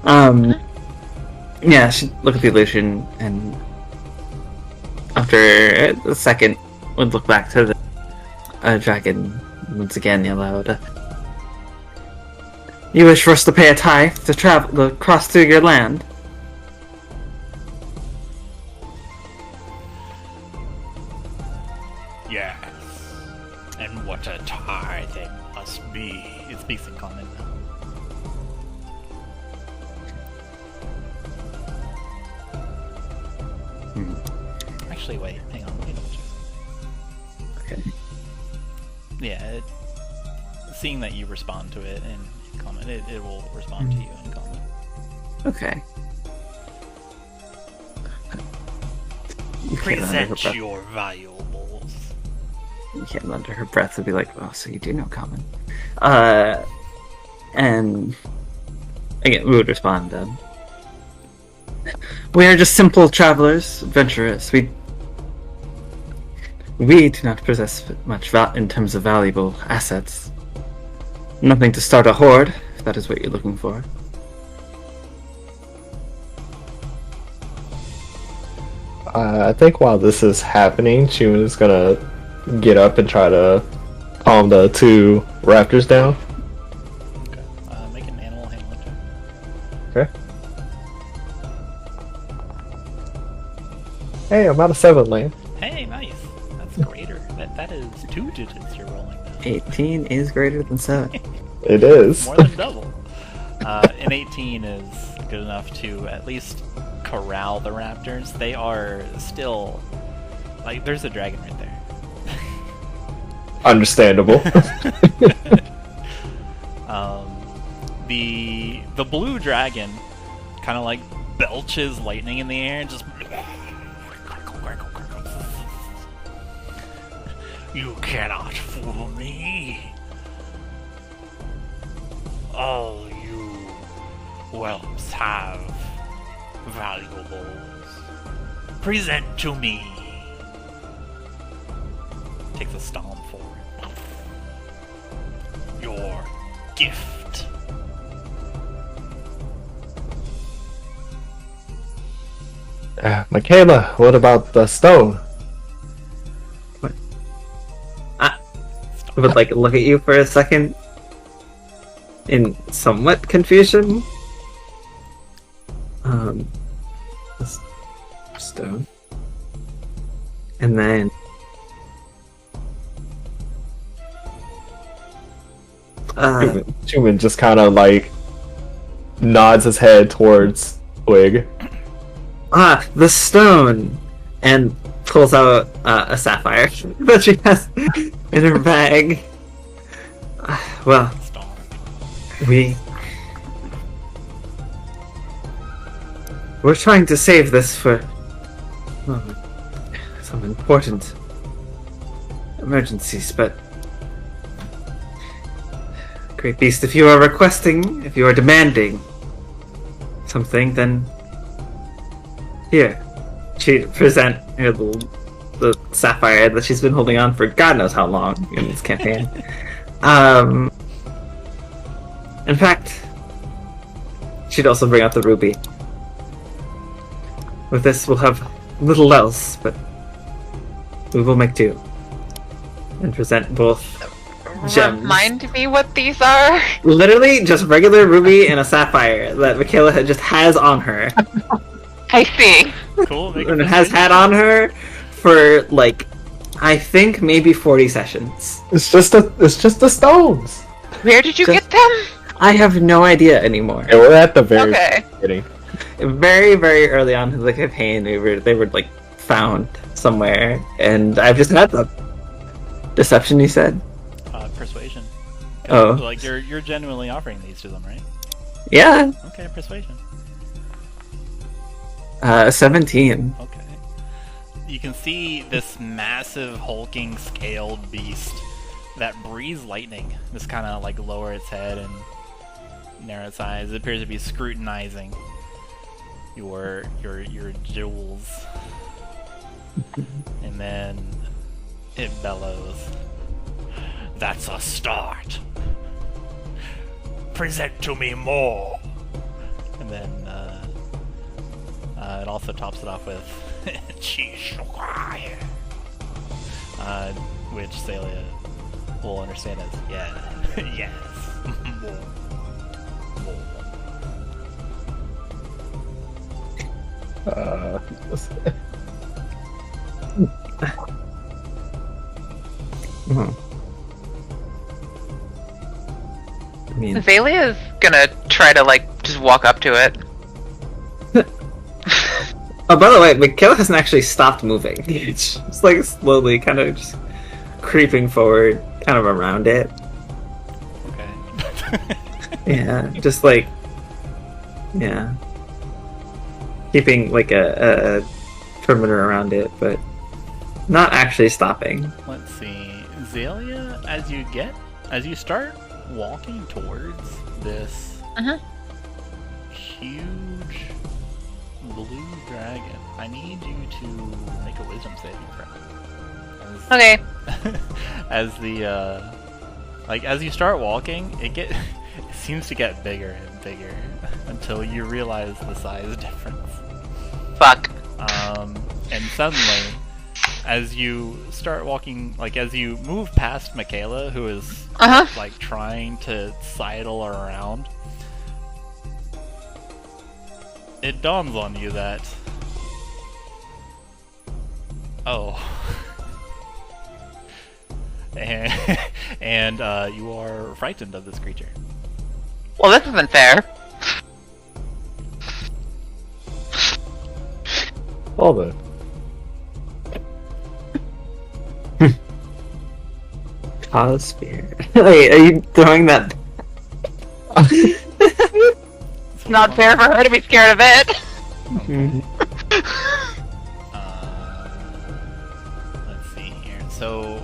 [SPEAKER 2] Yeah, she'd look at the illusion, and after a second, would look back to the dragon once again, yell out, "You wish for us to pay a tithe to cross through your land?"
[SPEAKER 1] Yes. And what a tithe it must be. It speaks in common now. Actually, wait, hang on, let me double check.
[SPEAKER 2] Okay.
[SPEAKER 1] Yeah, seeing that you respond to it in common, it will respond to you in common.
[SPEAKER 2] Okay.
[SPEAKER 1] Present your valuables.
[SPEAKER 2] You can't under her breath would be like, "Oh, so you do know common." And again, we would respond, "We are just simple travelers, adventurers. We do not possess much in terms of valuable assets. Nothing to start a horde, if that is what you're looking for."
[SPEAKER 4] I think while this is happening, Chuman is gonna get up and try to calm the two raptors down.
[SPEAKER 1] Okay. Make an animal handling check.
[SPEAKER 4] Okay. Hey, I'm out of 7 land.
[SPEAKER 1] Hey, nice. That's greater. That is 2 digits you're rolling now.
[SPEAKER 2] 18 is greater than 7.
[SPEAKER 4] It is.
[SPEAKER 1] More than double. An 18 is good enough to at least corral the raptors. They are still... there's a dragon right there.
[SPEAKER 4] Understandable.
[SPEAKER 1] The blue dragon kind of belches lightning in the air and just... You cannot fool me. All you whelps have valuables. Present to me takes a stomp forward. Your gift.
[SPEAKER 4] Makayla, what about the stone?
[SPEAKER 2] I would like look at you for a second in somewhat confusion. This stone, and then
[SPEAKER 4] Chuman just kind of like nods his head towards Twig.
[SPEAKER 2] The stone, and pulls out a sapphire that she has in her bag. Well, we're trying to save this for some important emergencies, but Great Beast, if you are demanding something, then here. She present her the sapphire that she's been holding on for God knows how long in this campaign. In fact, she'd also bring out the ruby. With this, we'll have little else, but we will make do. And present both gems.
[SPEAKER 3] Remind me what these are.
[SPEAKER 2] Literally, just regular ruby and a sapphire that Makayla just has on her.
[SPEAKER 3] I see.
[SPEAKER 1] Cool.
[SPEAKER 2] And it has had on her for, like, I think maybe 40 sessions.
[SPEAKER 4] It's just the stones.
[SPEAKER 3] Where did you get them?
[SPEAKER 2] I have no idea anymore.
[SPEAKER 4] And we're at the very
[SPEAKER 3] Okay.
[SPEAKER 4] beginning.
[SPEAKER 2] Very, very early on in the campaign, they were like found somewhere, and I've just had them. Deception, you said?
[SPEAKER 1] Persuasion.
[SPEAKER 2] Oh.
[SPEAKER 1] Like you're genuinely offering these to them, right?
[SPEAKER 2] Yeah.
[SPEAKER 1] Okay, persuasion.
[SPEAKER 2] 17.
[SPEAKER 1] Okay. You can see this massive hulking scaled beast that breathes lightning. Just kind of like lower its head and narrow its eyes. It appears to be scrutinizing your jewels. And then it bellows. That's a start. Present to me more. And then it also tops it off with which Xalia will understand as yes. More.
[SPEAKER 2] I mean,
[SPEAKER 3] Xalia's gonna try to just walk up to it.
[SPEAKER 2] oh, by the way, Makayla hasn't actually stopped moving. It's just like slowly kind of just creeping forward, kind of around it.
[SPEAKER 1] Okay.
[SPEAKER 2] Yeah, just like, yeah. Keeping like a perimeter around it, but not actually stopping.
[SPEAKER 1] Let's see. Xalia, as you start walking towards this huge blue dragon, I need you to make a wisdom saving throw.
[SPEAKER 3] Okay.
[SPEAKER 1] As as you start walking, it seems to get bigger and bigger until you realize the size difference.
[SPEAKER 3] Fuck.
[SPEAKER 1] And suddenly, as you start walking, as you move past Makayla, who is trying to sidle around, it dawns on you that and you are frightened of this creature.
[SPEAKER 3] Well, this isn't fair.
[SPEAKER 4] Hold it.
[SPEAKER 2] Cause spear. Wait, are you throwing that?
[SPEAKER 3] It's not fair for her to be scared of it.
[SPEAKER 1] Let's see here. So,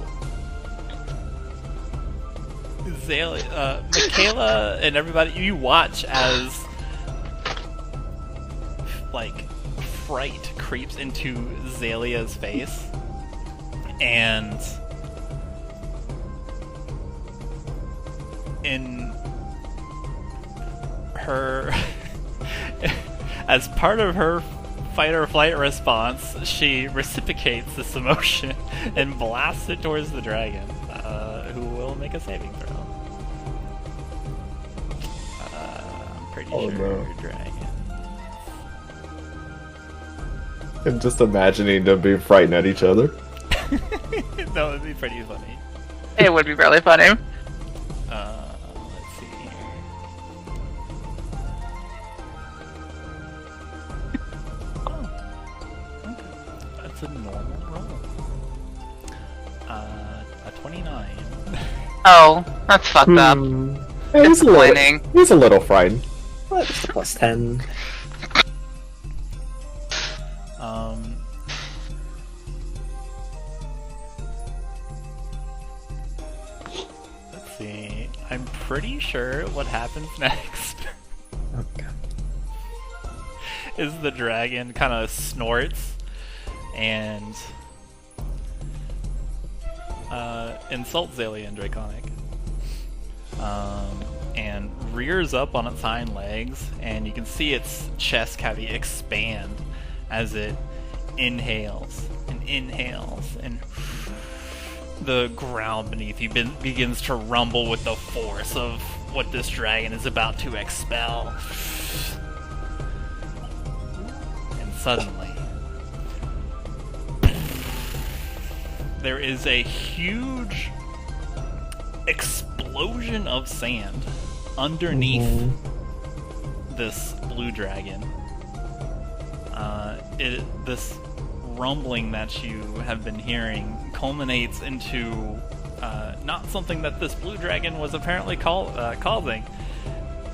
[SPEAKER 1] Makayla and everybody, you watch as fright creeps into Xalia's face, and in her as part of her fight or flight response, she reciprocates this emotion and blasts it towards the dragon, who will make a saving throw. I'm pretty sure
[SPEAKER 4] no.
[SPEAKER 1] dragon.
[SPEAKER 4] I'm just imagining them being frightened at each other.
[SPEAKER 1] That would be pretty funny.
[SPEAKER 3] It would be really funny.
[SPEAKER 1] Let's see here. Oh, okay. That's a normal roll. A 29.
[SPEAKER 3] Oh, that's fucked up.
[SPEAKER 4] He's
[SPEAKER 3] Disappointing.
[SPEAKER 4] He's a little frightened.
[SPEAKER 2] What's plus 10?
[SPEAKER 1] Let's see. I'm pretty sure what happens next
[SPEAKER 2] Okay.
[SPEAKER 1] is the dragon kind of snorts and insults Xalia and Draconic. And rears up on its hind legs, and you can see its chest cavity expand as it inhales, and the ground beneath you begins to rumble with the force of what this dragon is about to expel. And suddenly, there is a huge explosion of sand underneath this blue dragon. This rumbling that you have been hearing culminates into not something that this blue dragon was apparently causing.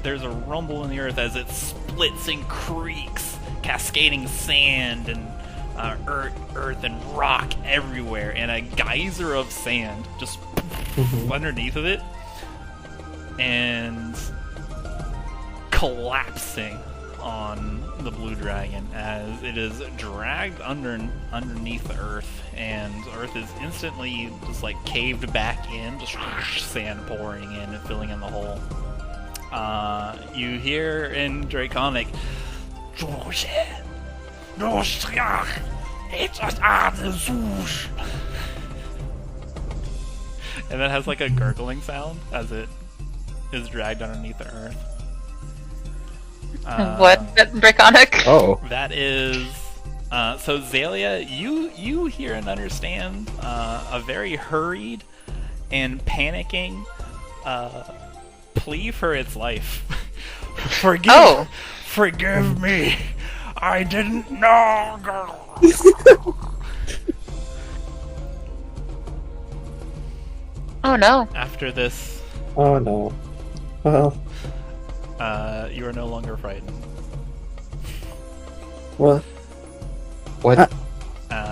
[SPEAKER 1] There's a rumble in the earth as it splits and creaks, cascading sand and earth and rock everywhere, and a geyser of sand just underneath of it, and collapsing on the blue dragon as it is dragged underneath the earth, and earth is instantly just like caved back in, just sand pouring in and filling in the hole. You hear in Draconic, and that has like a gurgling sound as it is dragged underneath the earth.
[SPEAKER 3] What? Draconic?
[SPEAKER 4] Oh.
[SPEAKER 1] That is... so Xalia, you hear and understand a very hurried and panicking plea for its life. Forgive me. I didn't know.
[SPEAKER 3] Oh no.
[SPEAKER 1] After this,
[SPEAKER 2] Oh no. Well,
[SPEAKER 1] you are no longer frightened.
[SPEAKER 2] what?
[SPEAKER 4] What?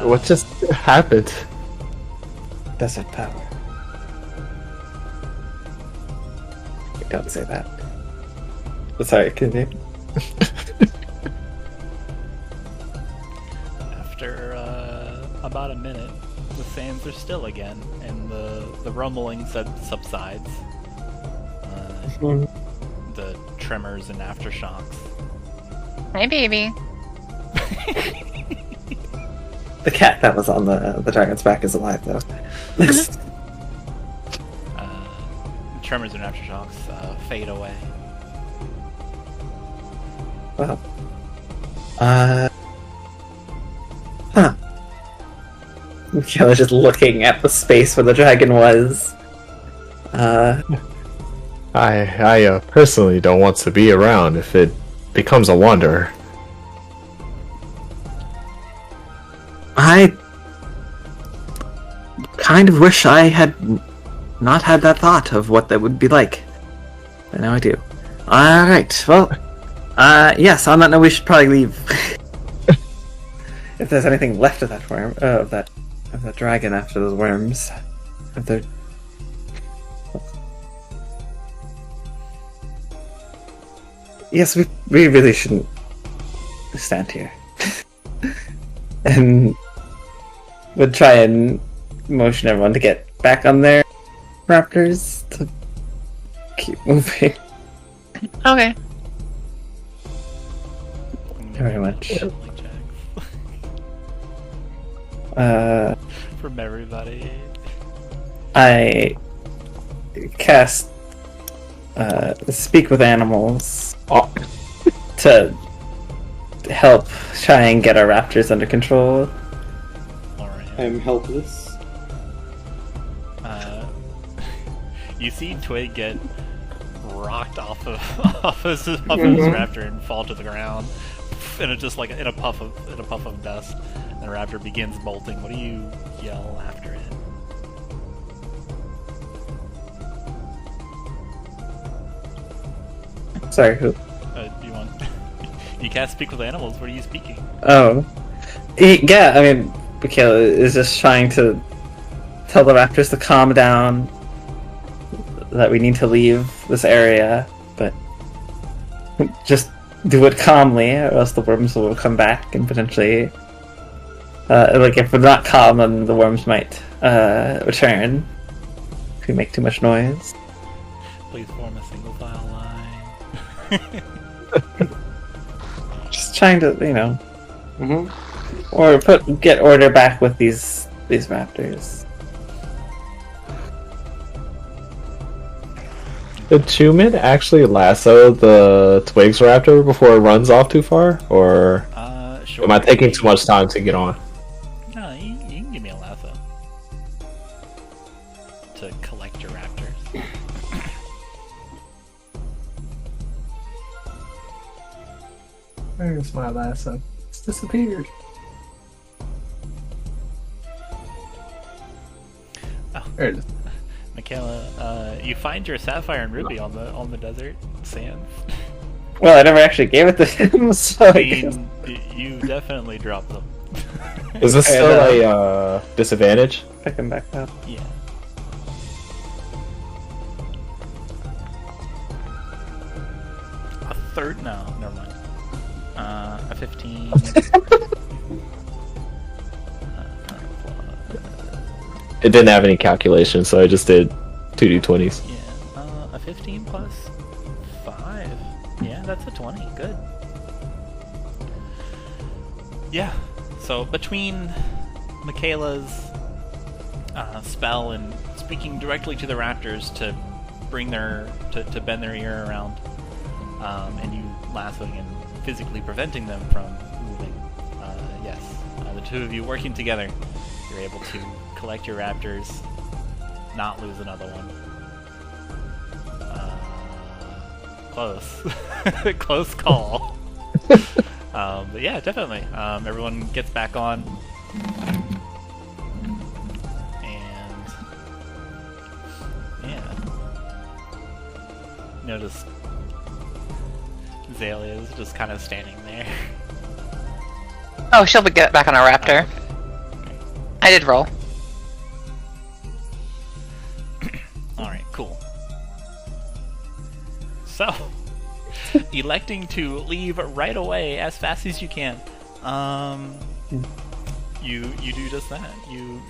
[SPEAKER 4] What just happened?
[SPEAKER 2] Desert power. Don't say that. Sorry, continue.
[SPEAKER 1] After about a minute, the sands are still again, and the rumbling subsides. The tremors and aftershocks.
[SPEAKER 3] Hey, baby.
[SPEAKER 2] The cat that was on the dragon's back is alive, though.
[SPEAKER 1] Tremors and aftershocks fade away.
[SPEAKER 2] Well. Huh. Makayla's just looking at the space where the dragon was.
[SPEAKER 4] I personally don't want to be around if it becomes a wanderer.
[SPEAKER 2] I kind of wish I had not had that thought of what that would be like. But now I do. Alright, well, yes, on that note, we should probably leave. If there's anything left of that worm, of that dragon after those worms. If there... Yes, we really shouldn't stand here. And would try and motion everyone to get back on their raptors to keep moving.
[SPEAKER 3] Okay.
[SPEAKER 2] Very much.
[SPEAKER 1] From everybody.
[SPEAKER 2] I cast Speak with Animals to help try and get our raptors under control.
[SPEAKER 1] Alright.
[SPEAKER 6] I'm helpless.
[SPEAKER 1] You see Twig get rocked off of his raptor and fall to the ground, and it just like in a puff of dust. And the raptor begins bolting. What do you yell after it?
[SPEAKER 2] Sorry, who?
[SPEAKER 1] You want? You can't speak with animals. What are you speaking?
[SPEAKER 2] Oh. Yeah, I mean, Makayla is just trying to tell the raptors to calm down, that we need to leave this area, but just do it calmly, or else the worms will come back and potentially... like, if we're not calm, then the worms might return if we make too much noise.
[SPEAKER 1] Please form a single file line.
[SPEAKER 2] Just trying to, you know...
[SPEAKER 6] Mm-hmm.
[SPEAKER 2] Or get order back with these raptors.
[SPEAKER 4] Did Chuman actually lasso the Twigs raptor before it runs off too far? Or
[SPEAKER 1] Sure.
[SPEAKER 4] am I taking too much time to get on?
[SPEAKER 1] No, you can give me a lasso to collect your raptors.
[SPEAKER 4] Where's my lasso? It's disappeared.
[SPEAKER 1] Oh.
[SPEAKER 4] There it is.
[SPEAKER 1] Makayla, you find your sapphire and ruby on the desert sands.
[SPEAKER 2] Well, I never actually gave it to him, so I guess...
[SPEAKER 1] You definitely dropped them.
[SPEAKER 4] Is this still a disadvantage?
[SPEAKER 2] Pick him back up.
[SPEAKER 1] Yeah. A third? No, never mind. A 15.
[SPEAKER 4] It didn't have any calculation, so I just did 2d20s.
[SPEAKER 1] Yeah. A 15 plus 5. Yeah, that's a 20. Good. Yeah. So between Makayla's spell and speaking directly to the raptors to bring to bend their ear around, and you lassoing and physically preventing them from moving, yes, the two of you working together, you're able to collect your raptors, not lose another one. Close. Close call. But yeah, definitely. Everyone gets back on. And yeah. Notice Xalia is just kind of standing there.
[SPEAKER 3] Oh, she'll get back on her raptor.
[SPEAKER 1] Okay.
[SPEAKER 3] I did roll.
[SPEAKER 1] Alright, cool. So, electing to leave right away as fast as you can. You do just that. You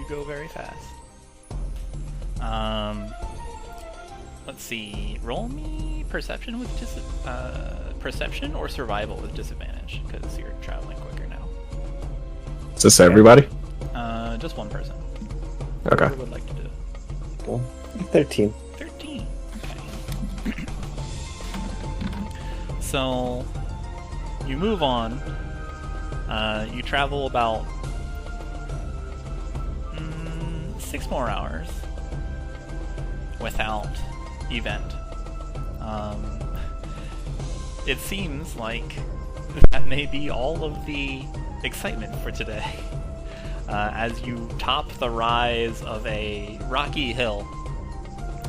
[SPEAKER 1] go very fast. Let's see. Roll me perception with perception or survival with disadvantage because you're traveling quicker now.
[SPEAKER 4] Is this everybody?
[SPEAKER 1] Just one person.
[SPEAKER 4] Okay.
[SPEAKER 1] Whoever would like to do it.
[SPEAKER 2] Cool. 13.
[SPEAKER 1] 13. Okay. So you move on. You travel about 6 more hours without event. It seems like that may be all of the excitement for today. As you top the rise of a rocky hill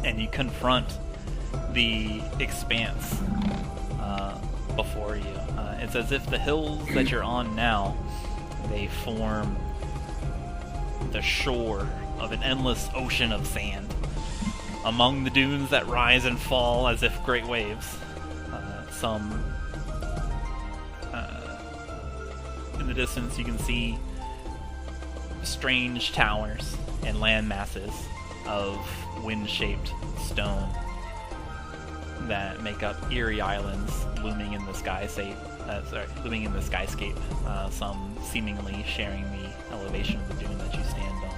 [SPEAKER 1] and you confront the expanse before you. It's as if the hills that you're on now, they form the shore of an endless ocean of sand. Among the dunes that rise and fall as if great waves. Some in the distance you can see strange towers and land masses of wind-shaped stone that make up eerie islands looming in the skyscape. Some seemingly sharing the elevation of the dune that you stand on.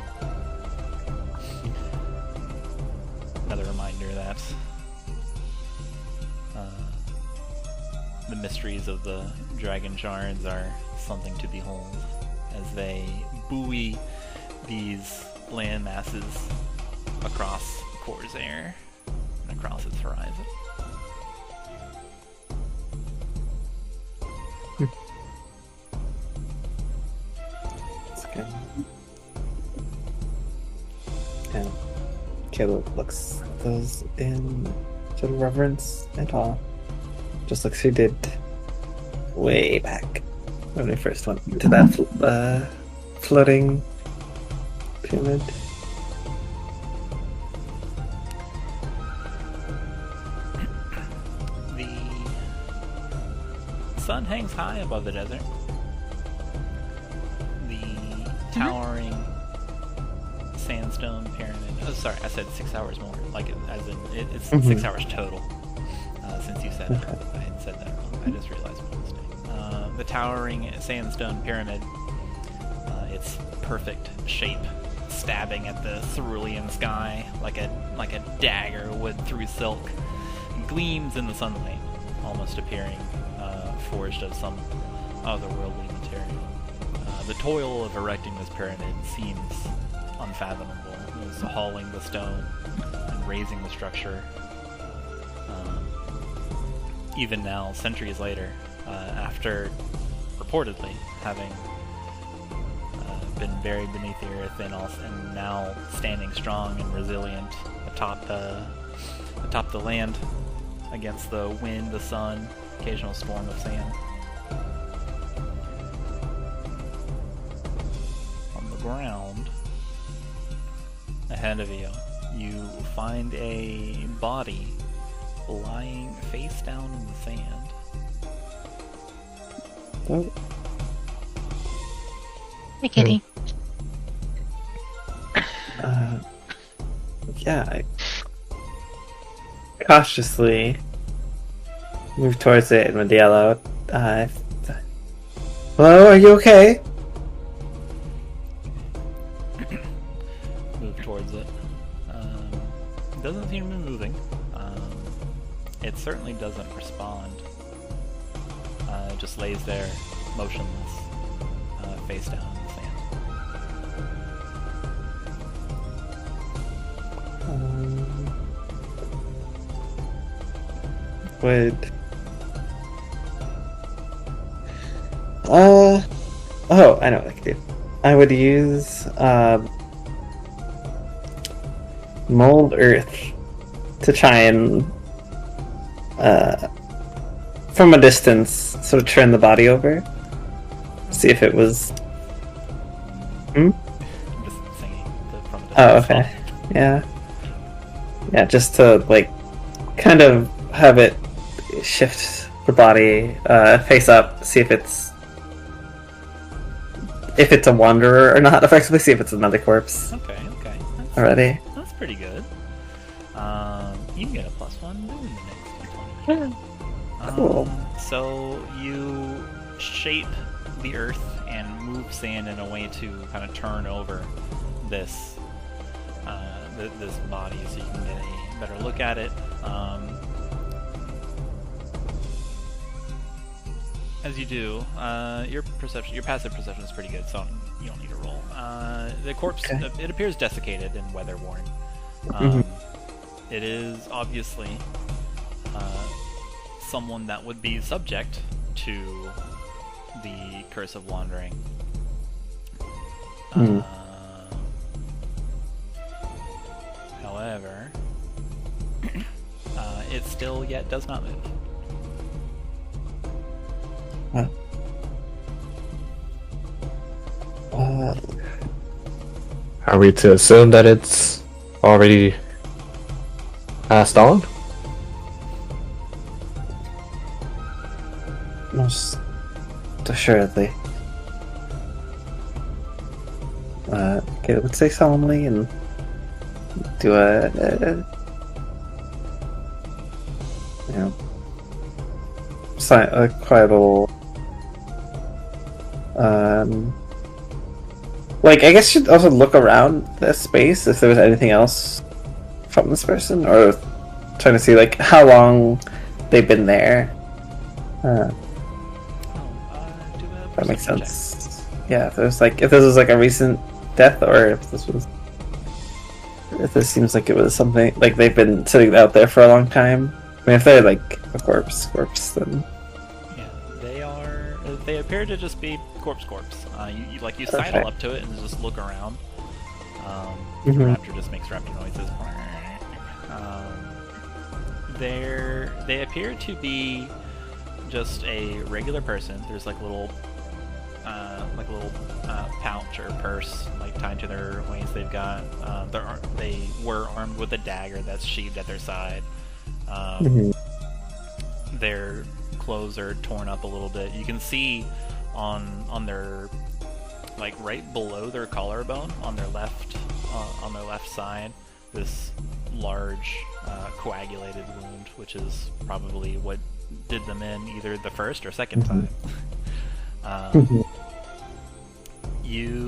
[SPEAKER 1] Another reminder that the mysteries of the dragon shards are something to behold as they buoy these land masses across Khorzaire and across its horizon.
[SPEAKER 6] That's good. And Caleb looks at those in sort of reverence and awe. Just like she did way back when we first went to that floating pyramid.
[SPEAKER 1] The sun hangs high above the desert. The towering sandstone pyramid. Oh, sorry, I said 6 hours more. Like, as in, it's 6 hours total. Since you said it, I had said that wrong. I just realized my mistake. The towering sandstone pyramid, its perfect shape, stabbing at the cerulean sky like a dagger would through silk, gleams in the sunlight, almost appearing forged of some otherworldly material. The toil of erecting this pyramid seems unfathomable. It was hauling the stone and raising the structure. Even now, centuries later, after reportedly having been buried beneath the earth and now standing strong and resilient atop the land against the wind, the sun, occasional storm of sand. On the ground ahead of you, you find a body lying face down in the sand.
[SPEAKER 6] Oh.
[SPEAKER 3] Hey, kitty.
[SPEAKER 6] Yeah, I cautiously move towards it and yell out, hello, are you okay?
[SPEAKER 1] Move towards it. It doesn't seem to be moving. It certainly doesn't respond. It just lays there, motionless, face down in the sand.
[SPEAKER 6] Oh, I know what I could do. I would use, mold earth to try and, from a distance, sort of turn the body over. See if it was...
[SPEAKER 1] I'm just singing from the
[SPEAKER 6] Oh, okay. Yeah. Yeah, just to, like, kind of have it shift the body, face up, see if it's a wanderer or not, effectively see if it's another corpse.
[SPEAKER 1] Okay. That's,
[SPEAKER 6] Already.
[SPEAKER 1] That's pretty good. You can get a +1 in the next 20.
[SPEAKER 6] Cool.
[SPEAKER 1] So you shape the earth and move sand in a way to kind of turn over this this body so you can get a better look at it. As you do, your passive perception is pretty good, so you don't need to roll. The corpse, it appears desiccated and weather-worn. It is obviously someone that would be subject to the Curse of Wandering. However, it still yet does not move.
[SPEAKER 4] Are we to assume that it's already passed on?
[SPEAKER 6] Most assuredly. Okay, let's say solemnly and do a you know, a quiet little like, I guess you should also look around this space if there was anything else from this person, or trying to see like how long they've been there.
[SPEAKER 1] Do a
[SPEAKER 6] That makes
[SPEAKER 1] perception
[SPEAKER 6] sense. Yeah, if this was like a recent death, or if this seems like it was something like they've been sitting out there for a long time. I mean, if they're like a corpse, then
[SPEAKER 1] check. Yeah, they appear to just be corpse. You sidle up to it and just look around. The raptor just makes raptor noises. They appear to be just a regular person. There's like a little pouch or purse like tied to their waist. They've got they were armed with a dagger that's sheathed at their side. Their clothes are torn up a little bit. You can see on their, like, right below their collarbone on their left side, this large coagulated wound, which is probably what did them in either the first or second time.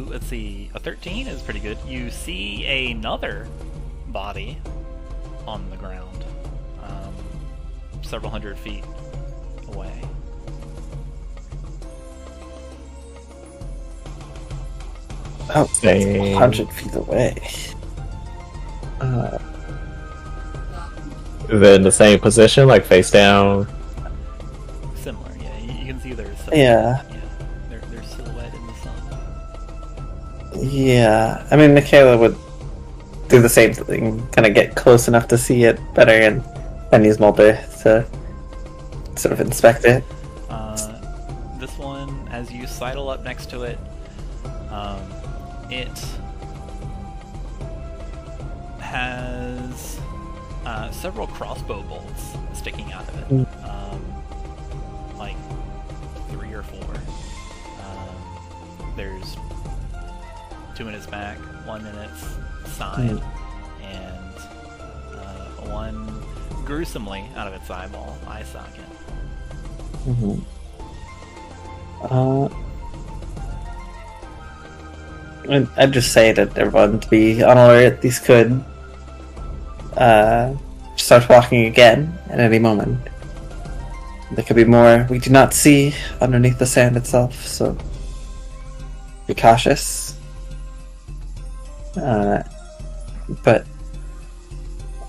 [SPEAKER 1] Let's see, a 13 is pretty good. You see another body on the ground, several hundred feet away.
[SPEAKER 6] oh, 100 feet away.
[SPEAKER 4] Is it in the same position, like face down?
[SPEAKER 1] Similar, yeah. You can see there's
[SPEAKER 6] Yeah.
[SPEAKER 1] their silhouette in the sun.
[SPEAKER 6] Yeah, I mean, Makayla would do the same thing, kind of get close enough to see it better, and then use Mulder to sort of inspect it.
[SPEAKER 1] This one, as you sidle up next to it, it has several crossbow bolts sticking out of it, like 3 or 4. There's 2 in its back, 1 in its side, and one gruesomely out of its eye socket.
[SPEAKER 6] I'd just say that everyone to be on alert. These could start walking again at any moment. There could be more we do not see underneath the sand itself, so be cautious. But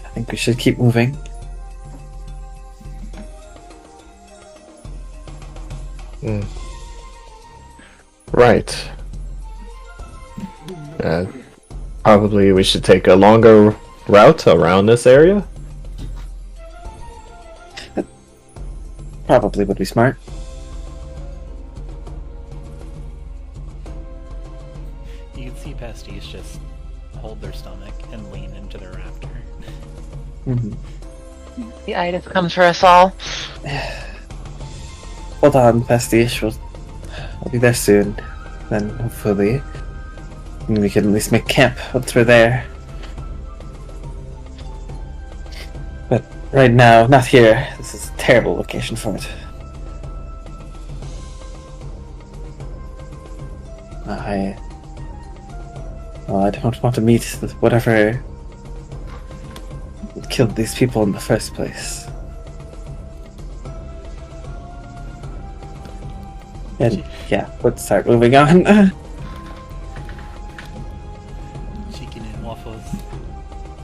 [SPEAKER 6] I think we should keep moving.
[SPEAKER 4] Right. Probably we should take a longer route around this area.
[SPEAKER 6] Probably would be smart.
[SPEAKER 1] You can see Pastiche just hold their stomach and lean into their rafter.
[SPEAKER 3] The itis comes for us all.
[SPEAKER 6] Hold on, Pastiche. We'll be there soon. Then hopefully we can at least make camp once we're there. But right now, not here. This is a terrible location for it. I don't want to meet whatever killed these people in the first place. And yeah, let's start moving on.
[SPEAKER 1] Chicken and waffles,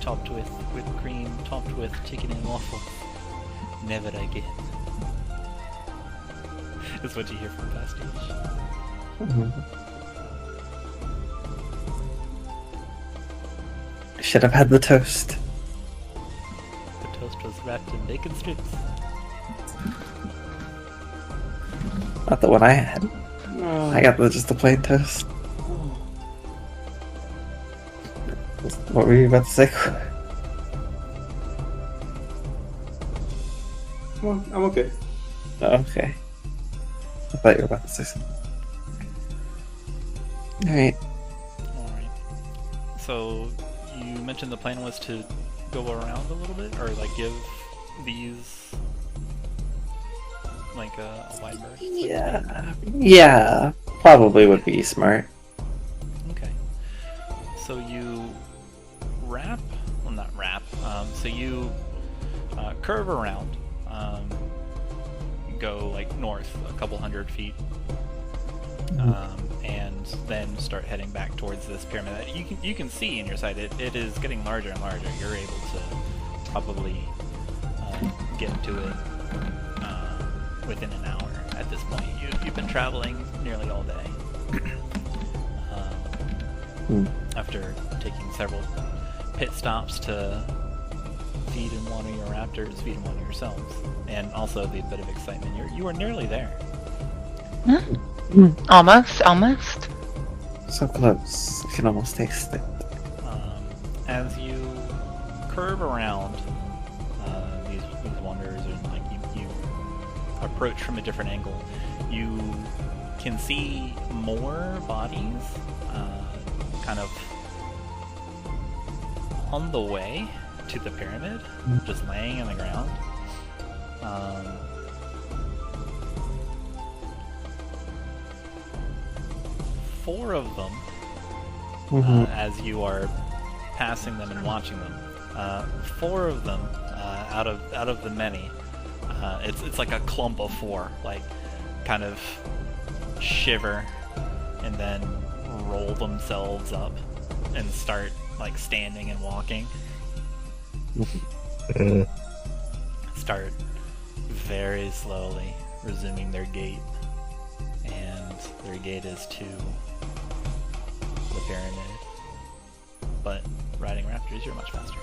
[SPEAKER 1] topped with whipped cream, topped with chicken and waffles. Never again. That's what you hear from Pastiche.
[SPEAKER 6] Should have had the toast.
[SPEAKER 1] The toast was wrapped in bacon strips.
[SPEAKER 6] Not the one I had. I got just the plain toast. What were you about to say?
[SPEAKER 7] Well, I'm okay.
[SPEAKER 6] Oh, okay. I thought you were about to say something. Alright.
[SPEAKER 1] Alright. So you mentioned the plan was to go around a little bit, or like give these like a wide berth.
[SPEAKER 6] Yeah, probably would be smart.
[SPEAKER 1] Okay. So you not wrap. So you curve around. Go like north a couple hundred feet. And then start heading back towards this pyramid. You can see in your sight it is getting larger and larger. You're able to probably get to it within an hour at this point. You've been traveling nearly all day. After taking several pit stops to feed and water your raptors, feed and water yourselves, and also the bit of excitement. You are nearly there.
[SPEAKER 3] Almost.
[SPEAKER 6] So close. I can almost taste it.
[SPEAKER 1] As you curve around these wanderers, and like you approach from a different angle, you can see more bodies kind of on the way to the pyramid, just laying on the ground. Four of them, as you are passing them and watching them. Four of them, out of the many, it's like a clump of four, like kind of shiver and then roll themselves up and start like standing and walking. Start very slowly resuming their gait, and their gait is to the pyramid. But riding raptors, you're much faster.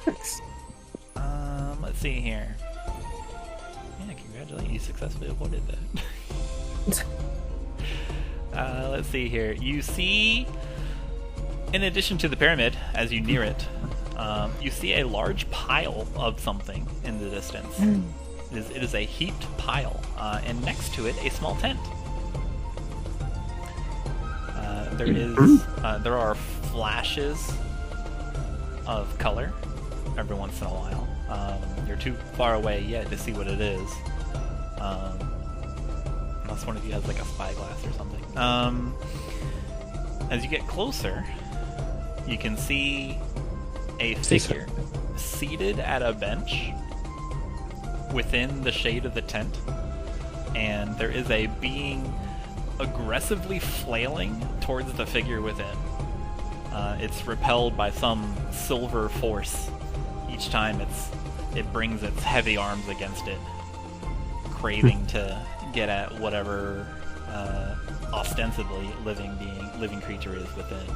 [SPEAKER 6] Thanks.
[SPEAKER 1] Let's see here. Yeah, congratulations, you successfully avoided that. Let's see here. You see, in addition to the pyramid, as you near it, you see a large pile of something in the distance. It is a heaped pile, and next to it, a small tent. There are flashes of color every once in a while. You're too far away yet to see what it is. Unless one of you has like a spyglass or something. As you get closer, you can see a figure seated at a bench within the shade of the tent, and there is a being aggressively flailing towards the figure within. It's repelled by some silver force each time it brings its heavy arms against it, craving to get at whatever ostensibly living creature is within.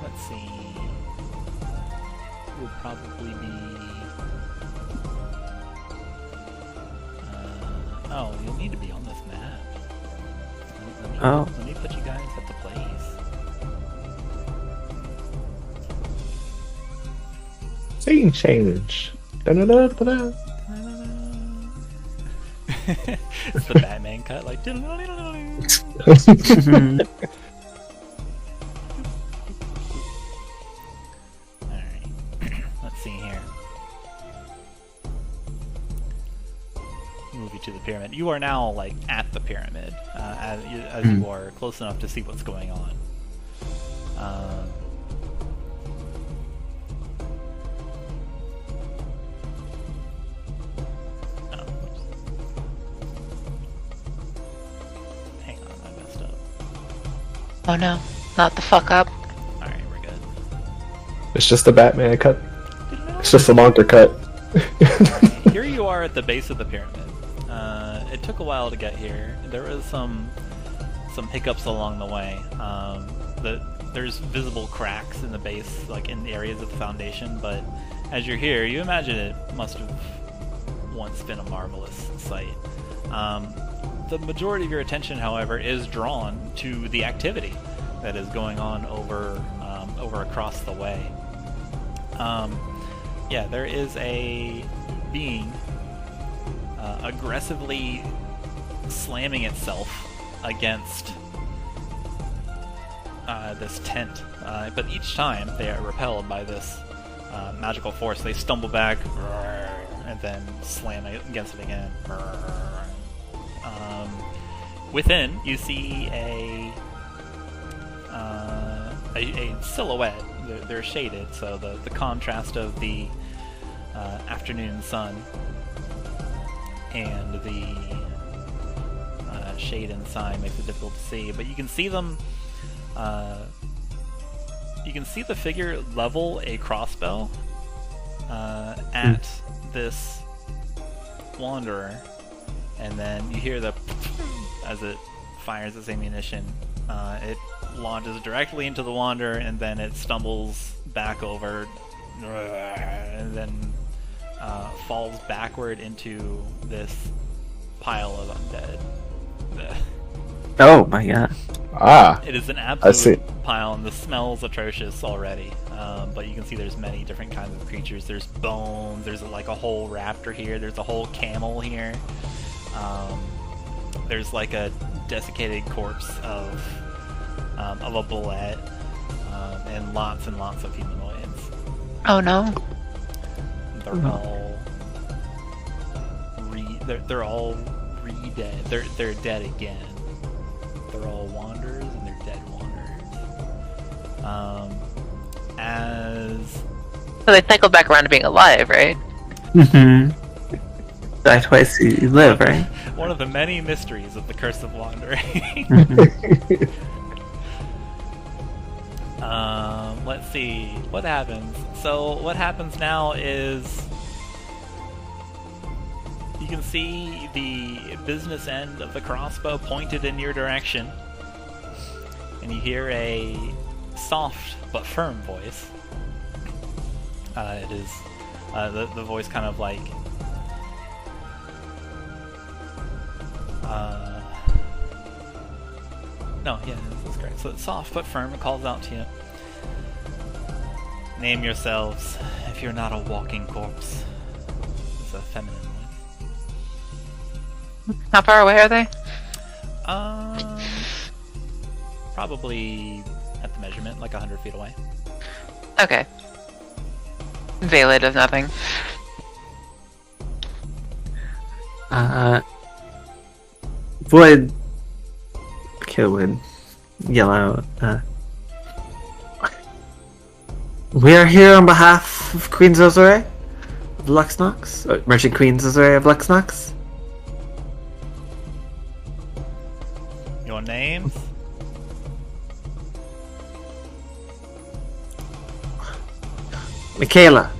[SPEAKER 1] Let's see. Would probably be. Oh, you'll need to be on this map. Let me put you guys at the place.
[SPEAKER 4] Scene change. Da-da-da-da-da.
[SPEAKER 1] It's the Batman cut, like. Alright. Let's see here. Move you to the pyramid. You are now, like, at the pyramid, as you are close enough to see what's going on. Hang on, I messed up.
[SPEAKER 3] Oh no, not the fuck up.
[SPEAKER 1] Alright, we're good.
[SPEAKER 4] It's just a Batman cut. It's just a longer cut.
[SPEAKER 1] Right, here you are at the base of the pyramid. It took a while to get here. There was some hiccups along the way. There's visible cracks in the base, like in the areas of the foundation, but as you're here, you imagine it must have once been a marvelous sight. The majority of your attention, however, is drawn to the activity that is going on over across the way. Yeah, there is a being aggressively slamming itself against this tent. But each time they are repelled by this magical force, they stumble back and then slam against it again. Within, you see a silhouette. They're shaded, so the contrast of the afternoon sun and the shade inside makes it difficult to see. But you can see them. You can see the figure level a crossbow at this wanderer, and then you hear the as it fires its ammunition. It launches directly into the wanderer, and then it stumbles back over, and then falls backward into this pile of undead.
[SPEAKER 2] Oh my god.
[SPEAKER 4] Ah,
[SPEAKER 1] It is an
[SPEAKER 4] I see.
[SPEAKER 1] absolute pile, and the smell's atrocious already. But you can see there's many different kinds of creatures. There's bones. There's like a whole raptor here. There's a whole camel here. There's like a desiccated corpse of a bullet, and lots of humanoids.
[SPEAKER 3] Oh no.
[SPEAKER 1] They're all re-dead. They're dead again. They're all wanderers, and they're dead wanderers.
[SPEAKER 3] So they cycle back around to being alive, right?
[SPEAKER 2] Mm-hmm. Die twice, you live, right?
[SPEAKER 1] One of the many mysteries of the Curse of Wandering. Let's see what happens. So what happens now is you can see the business end of the crossbow pointed in your direction, and you hear a soft but firm voice. It is the voice kind of like no, yeah, this is great. So it's soft but firm. It calls out to you. Name yourselves if you're not a walking corpse. It's a feminine voice.
[SPEAKER 3] How far away are they?
[SPEAKER 1] Probably at the measurement, like 100 feet away.
[SPEAKER 3] Okay. Vela does nothing.
[SPEAKER 2] Would Kill would yell out, we are here on behalf of Queen Khorzaire of Lux-Nox, Merchant Queen Khorzaire of Lux-Nox.
[SPEAKER 1] Your names?
[SPEAKER 2] Makayla.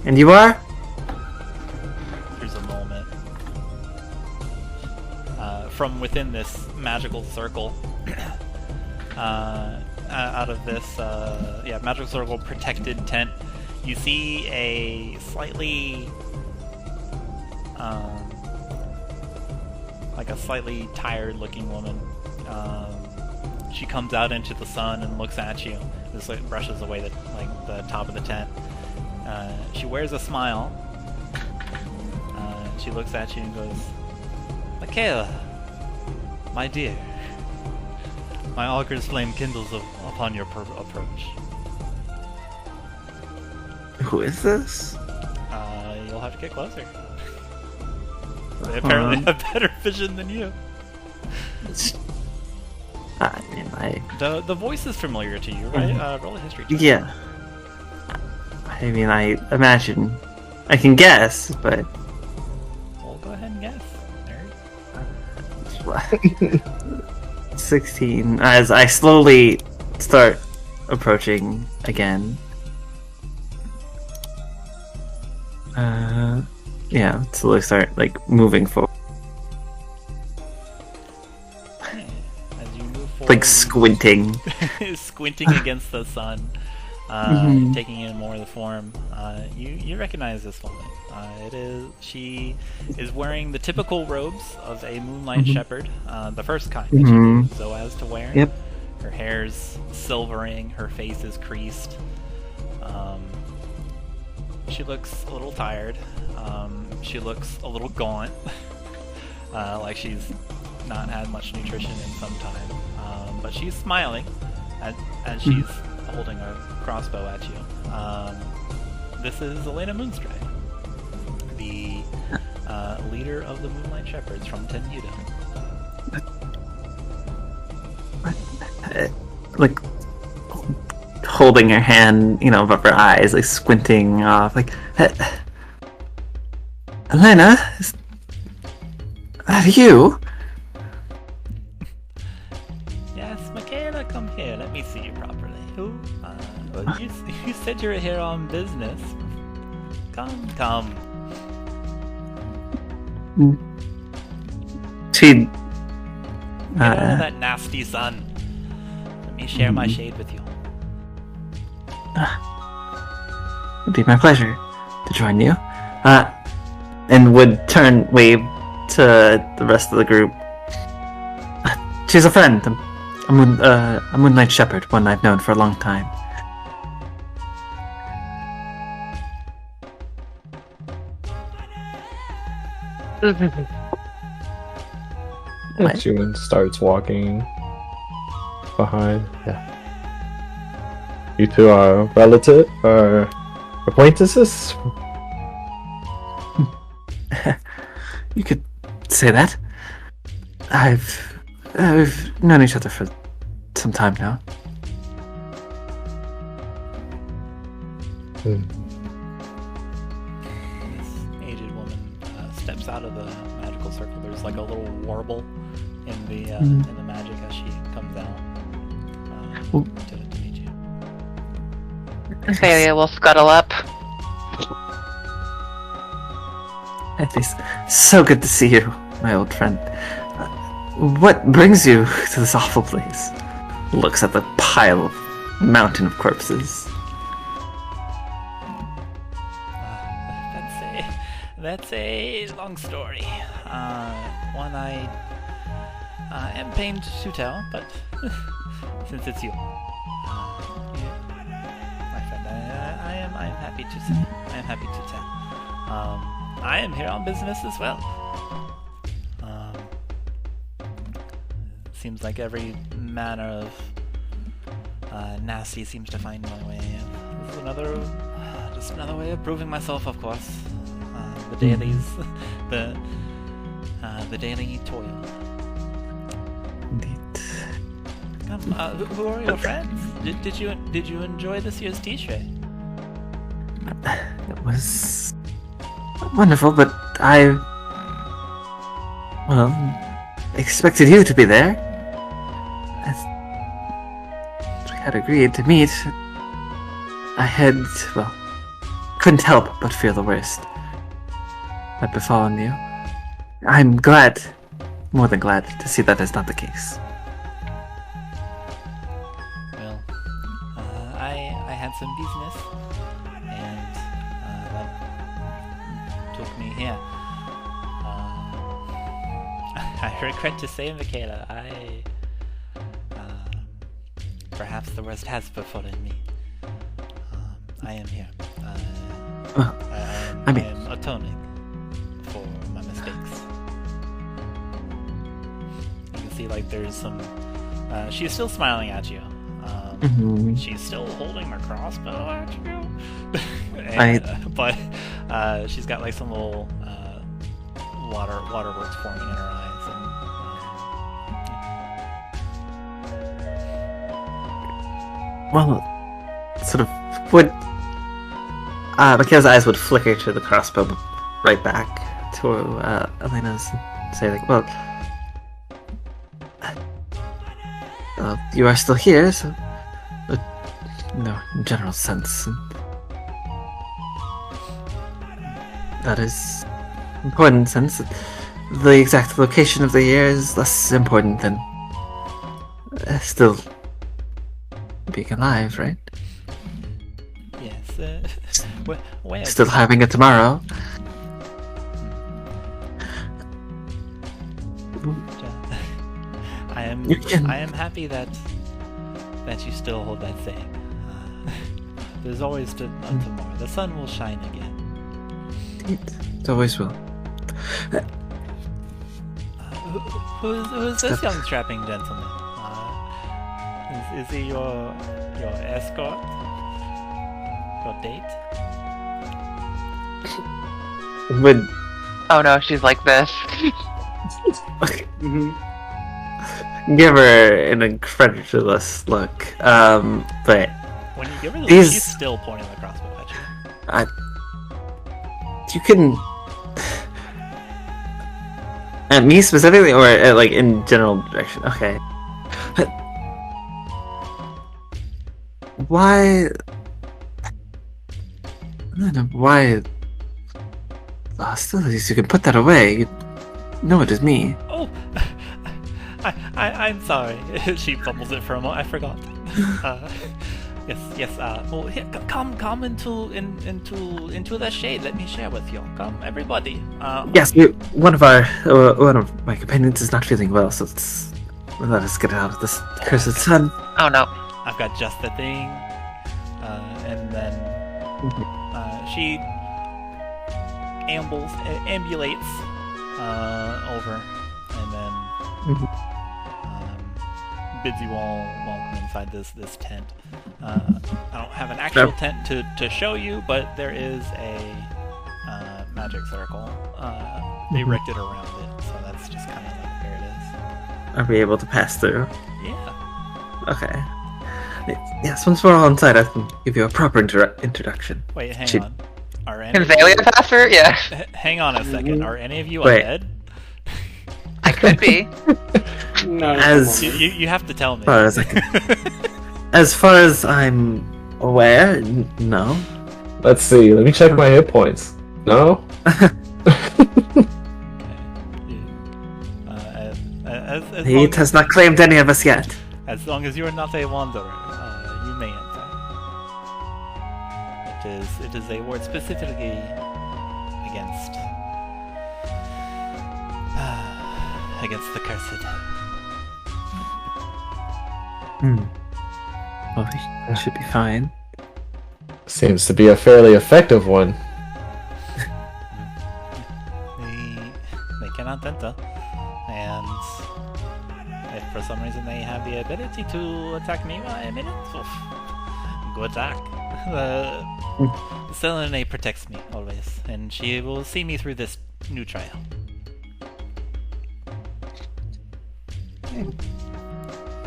[SPEAKER 2] And you are?
[SPEAKER 1] There's a moment. From within this magical circle, out of this magical circle protected tent, you see a slightly tired looking woman. She comes out into the sun and looks at you. Just like brushes away the top of the tent. She wears a smile. She looks at you and goes, Makayla, my dear, my augure's flame kindles upon your approach.
[SPEAKER 2] Who is this?
[SPEAKER 1] You'll have to get closer. They apparently have better vision than you. The voice is familiar to you, right? Roll a history check.
[SPEAKER 2] Yeah. I mean, I imagine I can guess, but
[SPEAKER 1] Well, go ahead and guess. Nerd.
[SPEAKER 2] 16. As I slowly start approaching again. Yeah, slowly start moving forward.
[SPEAKER 1] As you move forward,
[SPEAKER 2] Like squinting.
[SPEAKER 1] squinting against the sun, taking in more of the form. You recognize this woman. She is wearing the typical robes of a moonlight shepherd, the first kind that she knew Zoaz to wear.
[SPEAKER 2] Yep.
[SPEAKER 1] Her hair's silvering, her face is creased. She she looks a little tired. She looks a little gaunt, like she's not had much nutrition in some time. But she's smiling as she's holding a crossbow at you. This is Elena Moonstrike, the leader of the Moonlight Shepherds from Tenuta.
[SPEAKER 2] Like holding her hand, above her eyes, like squinting off, like, Elena, is that you?
[SPEAKER 1] Yes, Makayla, come here. Let me see you properly. Who? Well, you said you were here on business. Come.
[SPEAKER 2] She.
[SPEAKER 1] Get out of that nasty sun. Let me share my shade with you.
[SPEAKER 2] It'd be my pleasure to join you. And would wave to the rest of the group. She's a friend, a Moonlight Shepherd, one I've known for a long time.
[SPEAKER 4] Chuman starts walking behind. Yeah. You two are relative or acquaintances?
[SPEAKER 2] You could say that. We've known each other for some time now.
[SPEAKER 1] This aged woman steps out of the magical circle. There's like a little warble in the magic as she comes out to meet you.
[SPEAKER 3] Xalia will scuttle up.
[SPEAKER 2] It's so good to see you, my old friend. What brings you to this awful place? Looks at the mountain of corpses.
[SPEAKER 1] That's a long story. One I am pained to tell, but since it's you, my friend, I am happy to say. I am happy to tell. I am here on business as well. Seems like every manner of nasty seems to find my way. This is just another way of proving myself, of course. The dailies, the daily toil.
[SPEAKER 2] Indeed.
[SPEAKER 1] Who are your friends? Did you enjoy this year's tea tray?
[SPEAKER 2] It was wonderful, but I expected you to be there. As we had agreed to meet, I couldn't help but fear the worst had befallen you. I'm glad, more than glad, to see that is not the case.
[SPEAKER 1] Well, I had some business, and that took me here. I regret to say, Makayla, perhaps the worst has befallen me. I am here. I am atoning for my mistakes. You can see, like, there's some... she's still smiling at you. She's still holding her crossbow at you. But she's got, like, some little waterworks forming in her eyes.
[SPEAKER 2] Well, sort of would... Makayla's eyes would flicker to the crossbow, but right back to Elena's and say, like, well, you are still here, so... no, in general sense. That is important, since the exact location of the year is less important than still being alive, right?
[SPEAKER 1] Yes. Where
[SPEAKER 2] Still having it tomorrow.
[SPEAKER 1] I am happy that you still hold that saying. There's always tomorrow. The sun will shine again.
[SPEAKER 2] It always will.
[SPEAKER 1] Who is this young strapping gentleman? Is he your escort? Your date?
[SPEAKER 2] Would
[SPEAKER 3] Oh no, she's like this.
[SPEAKER 2] give her an incredulous look. But
[SPEAKER 1] When you give her the
[SPEAKER 2] These-
[SPEAKER 1] look, she's still pointing the crossbow at you.
[SPEAKER 2] you can. At me specifically, or like in general direction? Okay. Why? I don't know why. Hostilities, you can put that away. You know it is me.
[SPEAKER 1] Oh, I'm sorry. She fumbles it for a moment. I forgot. Yes. Well, here, come into the shade. Let me share with you. Come, everybody.
[SPEAKER 2] Yes, one of my companions is not feeling well, so let us get out of this cursed sun.
[SPEAKER 3] Oh no.
[SPEAKER 1] I've got just the thing. And then she ambulates over, and then bids you all welcome inside this tent. I don't have an actual tent to show you, but there is a magic circle. They erected around it, so that's just kind of like where it is.
[SPEAKER 2] Are we able to pass through?
[SPEAKER 1] Yeah.
[SPEAKER 2] Okay. Yes, once we're all inside, I can give you a proper introduction.
[SPEAKER 1] Wait, hang on. Are any
[SPEAKER 3] Can
[SPEAKER 1] of you-
[SPEAKER 3] Xalia pass her? Yeah.
[SPEAKER 1] Hang on a second. Are any of you
[SPEAKER 2] Wait.
[SPEAKER 1] undead?
[SPEAKER 3] I could be.
[SPEAKER 6] No.
[SPEAKER 2] As
[SPEAKER 1] You have to tell me.
[SPEAKER 2] far as I can, as far as I'm aware, no.
[SPEAKER 4] Let's see. Let me check my hit points. No.
[SPEAKER 1] As
[SPEAKER 2] He
[SPEAKER 1] long
[SPEAKER 2] has not claimed any of us yet.
[SPEAKER 1] as long as you are not a wanderer, you may enter. It is a word specifically against against the cursed.
[SPEAKER 2] Well, we should be fine.
[SPEAKER 4] Seems to be a fairly effective one.
[SPEAKER 1] They cannot enter, and if for some reason they have the ability to attack me while I'm in it, good attack. Selene protects me always, and she will see me through this new trial.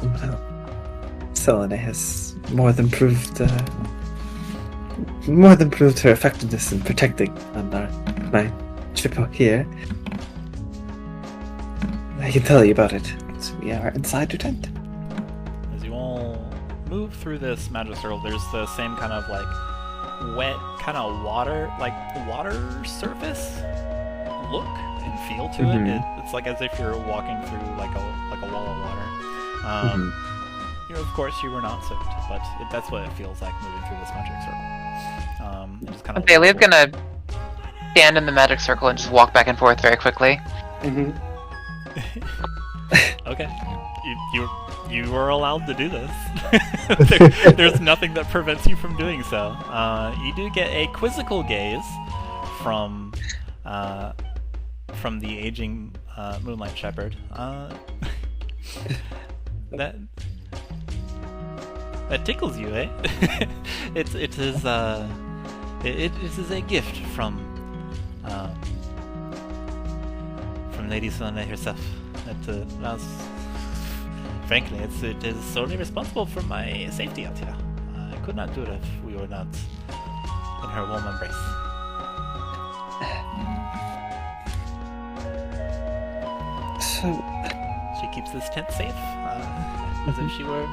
[SPEAKER 6] Well, Selene has more than proved her effectiveness in protecting on my trip here. I can tell you about it. So we are inside your tent.
[SPEAKER 1] As you all move through this magic circle, there's the same kind of like wet, kind of water surface look and feel to it. It's like as if you're walking through like a wall of water. You know, of course, you were not soaked, but that's what it feels like moving through this magic circle. It just kind of
[SPEAKER 3] Xalia's gonna stand in the magic circle and just walk back and forth very quickly.
[SPEAKER 1] Okay, you are allowed to do this. There's nothing that prevents you from doing so. You do get a quizzical gaze from the aging Moonlight Shepherd. That tickles you, eh? It is a gift from Lady Selene herself. Frankly, it is solely responsible for my safety out here. I could not do it if we were not in her warm embrace.
[SPEAKER 6] So,
[SPEAKER 1] She keeps this tent safe, as if she were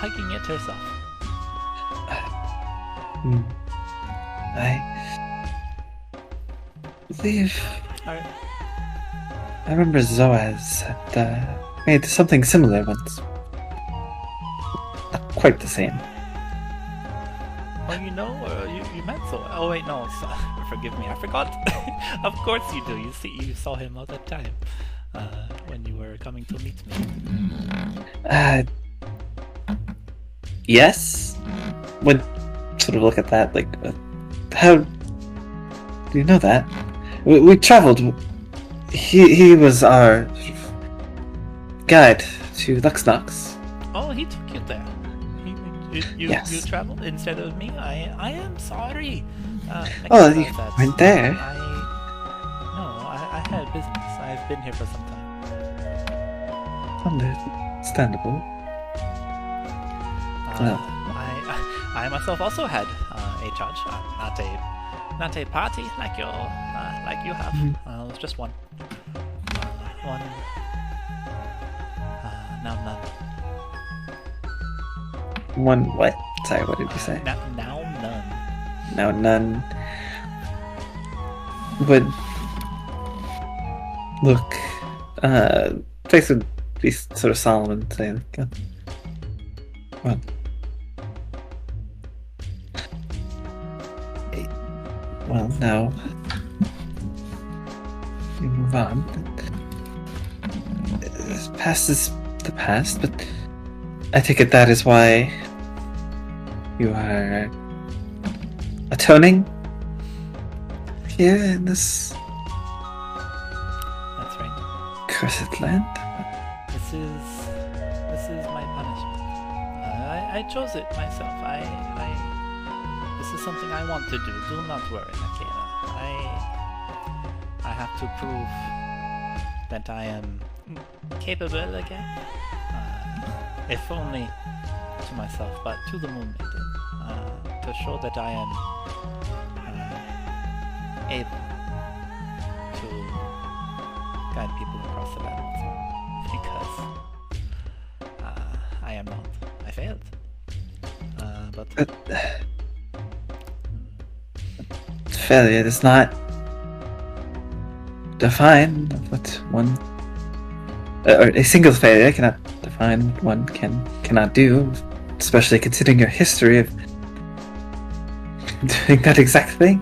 [SPEAKER 1] hugging it herself.
[SPEAKER 6] I believe
[SPEAKER 1] Alright.
[SPEAKER 6] I remember Zoaz had made something similar once. Not quite the same.
[SPEAKER 1] Oh, you know, you met so. Oh wait, no. Forgive me, I forgot. Of course you do. You saw him all the time when you were coming to meet me.
[SPEAKER 6] Yes. When sort of look at that, like, how do you know that? We traveled. He was our guide to Lux-Nox.
[SPEAKER 1] Oh, he took you there. You
[SPEAKER 6] Yes.
[SPEAKER 1] traveled instead of me? I am sorry.
[SPEAKER 6] Oh,
[SPEAKER 1] about
[SPEAKER 6] you
[SPEAKER 1] that.
[SPEAKER 6] went there?
[SPEAKER 1] I had business. I've been here for some time.
[SPEAKER 6] Understandable. Well.
[SPEAKER 1] I myself also had a charge. Not a party like you have. It was just one. One. Now none.
[SPEAKER 6] One what? Sorry, what did you say?
[SPEAKER 1] Now none.
[SPEAKER 6] No, none would look. Face would be sort of solemn and say, like, well, now you move on. The past is the past, but I take it that is why you are atoning here in this
[SPEAKER 1] That's right.
[SPEAKER 6] cursed land.
[SPEAKER 1] This is my punishment. I chose it myself. This is something I want to do. Do not worry, Makayla. I have to prove that I am capable again. If only to myself, but to the Moon Maiden. To show that I am able to guide people across the land once more. Because I am not. I failed. But
[SPEAKER 6] Failure does not define what one, or a single failure cannot define what one cannot do, especially considering your history of doing that exact thing.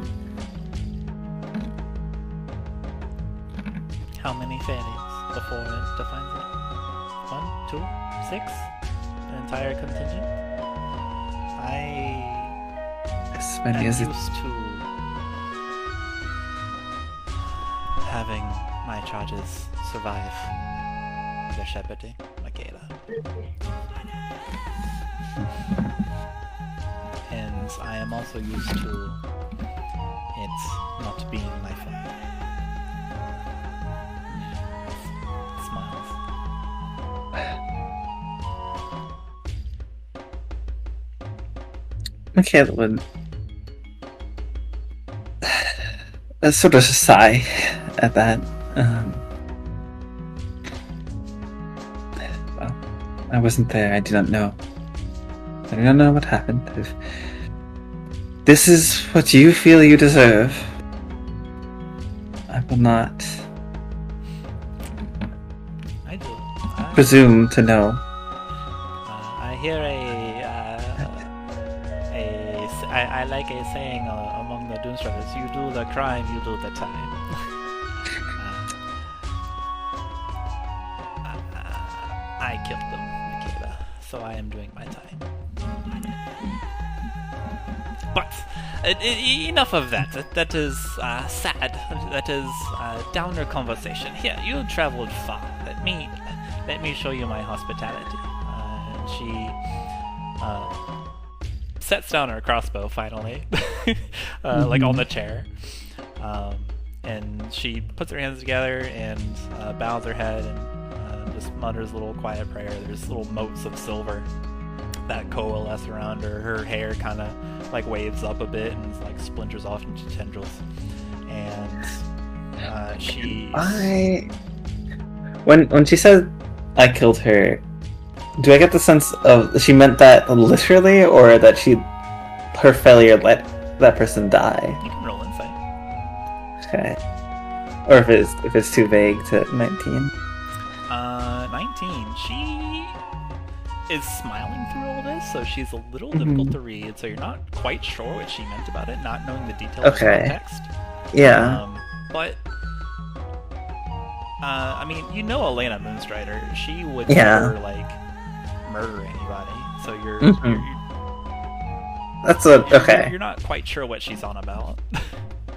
[SPEAKER 1] how many failures before it defines it? 1, 2, 6? An entire contingent?
[SPEAKER 6] As
[SPEAKER 1] I'm
[SPEAKER 6] many as it.
[SPEAKER 1] used to having my charges survive their shepherding, Makayla. And I am also used to it not being my fault. Smiles.
[SPEAKER 6] Makayla would sort of sigh at that. Well, I wasn't there. I do not know. I do not know what happened. If this is what you feel you deserve, I will not
[SPEAKER 1] I do.
[SPEAKER 6] presume to know.
[SPEAKER 1] I hear I like a saying among the Doomstruckers: you do the crime, you do the time. I killed them, Makayla, so I am doing my time. But enough of that. That is sad. That is downer conversation. Here, you traveled far. Let me show you my hospitality. And she sets down her crossbow finally, like on the chair. And she puts her hands together and bows her head and just mutters a little quiet prayer. There's little motes of silver that coalesce around her. Her hair kind of like waves up a bit and like splinters off into tendrils. And she.
[SPEAKER 6] When she said I killed her, do I get the sense of she meant that literally, or that her failure let that person die?
[SPEAKER 1] You can roll insight.
[SPEAKER 6] Okay. Or if it's too vague to 19.
[SPEAKER 1] 19. She is smiling through all this, so she's a little difficult to read. So you're not quite sure what she meant about it, not knowing the details of the text.
[SPEAKER 6] Yeah.
[SPEAKER 1] But I mean, you know Elena Moonstrider. She would
[SPEAKER 6] Yeah.
[SPEAKER 1] never like murder anybody. So you're
[SPEAKER 2] That's what. Okay.
[SPEAKER 1] You're not quite sure what she's on about.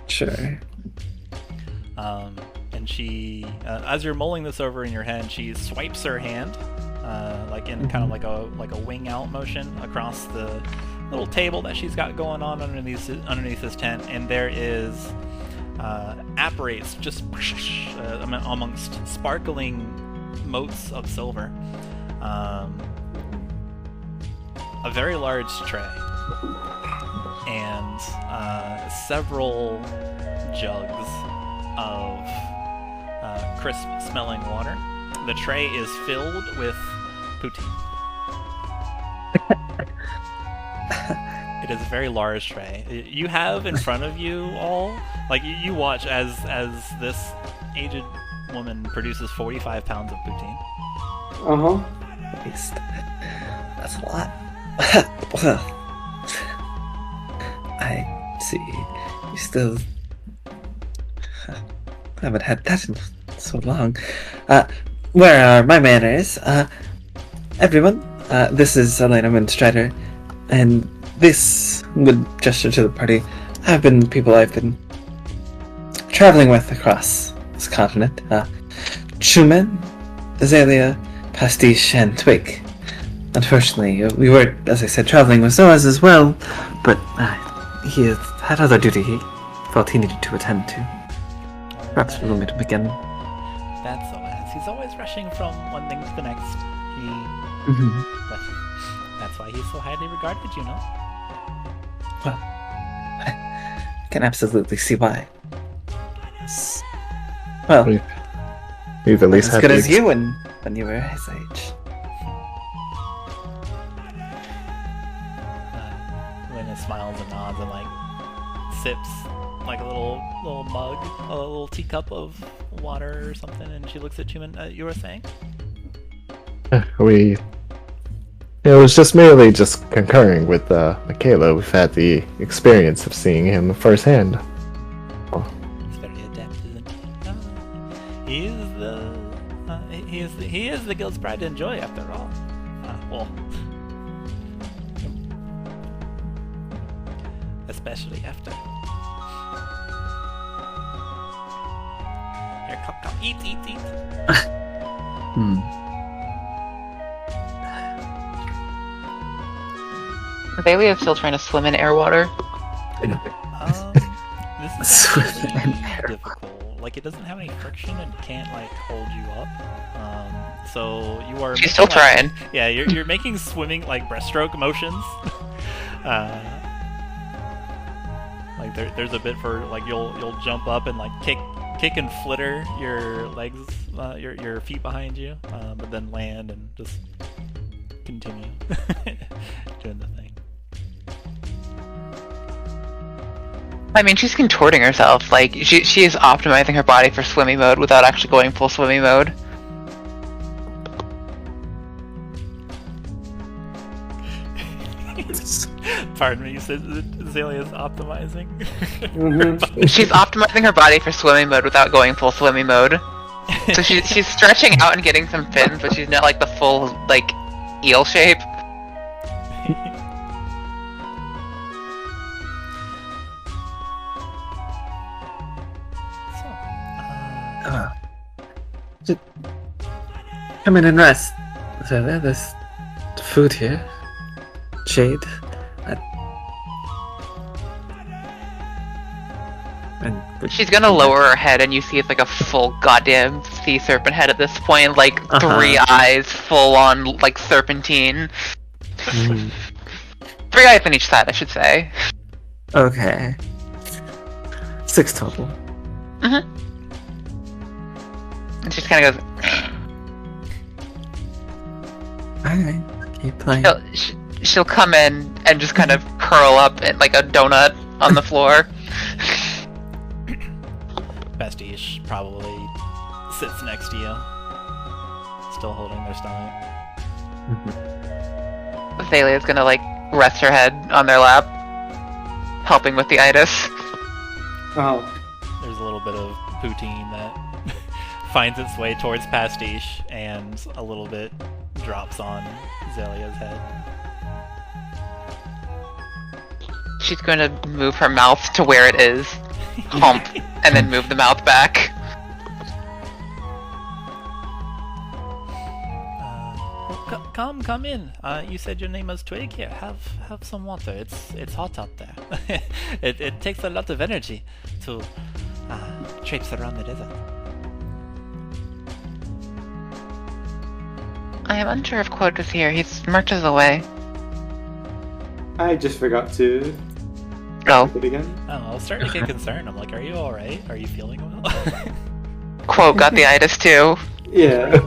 [SPEAKER 2] Sure.
[SPEAKER 1] And she, as you're mulling this over in your head, she swipes her hand, like in kind of like a wing out motion across the little table that she's got going on underneath this tent, and there is apparates just amongst sparkling motes of silver, a very large tray, and several jugs of crisp smelling water. The tray is filled with poutine. It is a very large tray. You have in front of you all, like you watch as this aged woman produces 45 pounds of poutine.
[SPEAKER 6] At least. That's a lot. Well, I see. You still haven't had that in so long. Where are my manners? Everyone, this is Elena Minstrider, and this would gesture to the party. People I've been traveling with across this continent. Chuman, Xalia, Pastiche, and Twig. Unfortunately, we were, as I said, traveling with Zoaz as well, but he had other duty he felt he needed to attend to. Perhaps we'll meet him again.
[SPEAKER 1] That's Zoaz. He's always rushing from one thing to the next. That's why he's so highly regarded, you know?
[SPEAKER 6] Well, I can absolutely see why. Well,
[SPEAKER 4] we've at least
[SPEAKER 6] as
[SPEAKER 4] had
[SPEAKER 6] good as you when you were his age.
[SPEAKER 1] Lena smiles and nods and like sips like a little mug, a little teacup of water or something, and she looks at Chuman. You were saying?
[SPEAKER 4] It was just merely concurring with Makayla. We've had the experience of seeing him firsthand.
[SPEAKER 1] He's very adept, isn't he? He is the guild's pride and joy, after all. Well, especially after. Here, come, eat.
[SPEAKER 3] Bailey is still trying to swim in air water.
[SPEAKER 1] This is actually difficult. Like, it doesn't have any friction and can't like hold you up. So you are.
[SPEAKER 3] She's still trying.
[SPEAKER 1] Yeah, you're making swimming like breaststroke motions. Like there's a bit for like you'll jump up and like kick and flitter your legs, your feet behind you, but then land and just continue doing the thing.
[SPEAKER 3] I mean, she's contorting herself. Like, she is optimizing her body for swimmy mode without actually going full swimmy mode.
[SPEAKER 1] Pardon me, you said Xalia's optimizing?
[SPEAKER 3] She's optimizing her body for swimming mode without going full swimmy mode. So she's stretching out and getting some fins, but she's not like the full, like, eel shape.
[SPEAKER 6] Come in and rest. There's food here. Shade.
[SPEAKER 3] She's gonna lower her head, and you see it's like a full goddamn sea serpent head at this point. Like, 3 eyes, full on, like, serpentine. 3 eyes on each side, I should say.
[SPEAKER 6] Okay. 6 total.
[SPEAKER 3] And she just kind of goes.
[SPEAKER 6] Alright, keep playing.
[SPEAKER 3] She'll come in and just kind of curl up in, like a donut on the floor.
[SPEAKER 1] Pastiche probably sits next to you, still holding their stomach.
[SPEAKER 3] Thalia's gonna, like, rest her head on their lap, helping with the itis.
[SPEAKER 2] Oh.
[SPEAKER 1] There's a little bit of poutine that finds its way towards Pastiche, and a little bit drops on Xalia's head.
[SPEAKER 3] She's going to move her mouth to where it is, hump, and then move the mouth back.
[SPEAKER 1] Come in. You said your name was Twig. Here, have some water. It's hot out there. it takes a lot of energy to traipse around the desert.
[SPEAKER 3] I am unsure if Quote is here. He's marches away.
[SPEAKER 6] I just forgot to.
[SPEAKER 3] Oh.
[SPEAKER 6] It again.
[SPEAKER 1] Oh, I was starting to get concerned. I'm like, are you alright? Are you feeling well?
[SPEAKER 3] Quote got the itis too.
[SPEAKER 6] Yeah.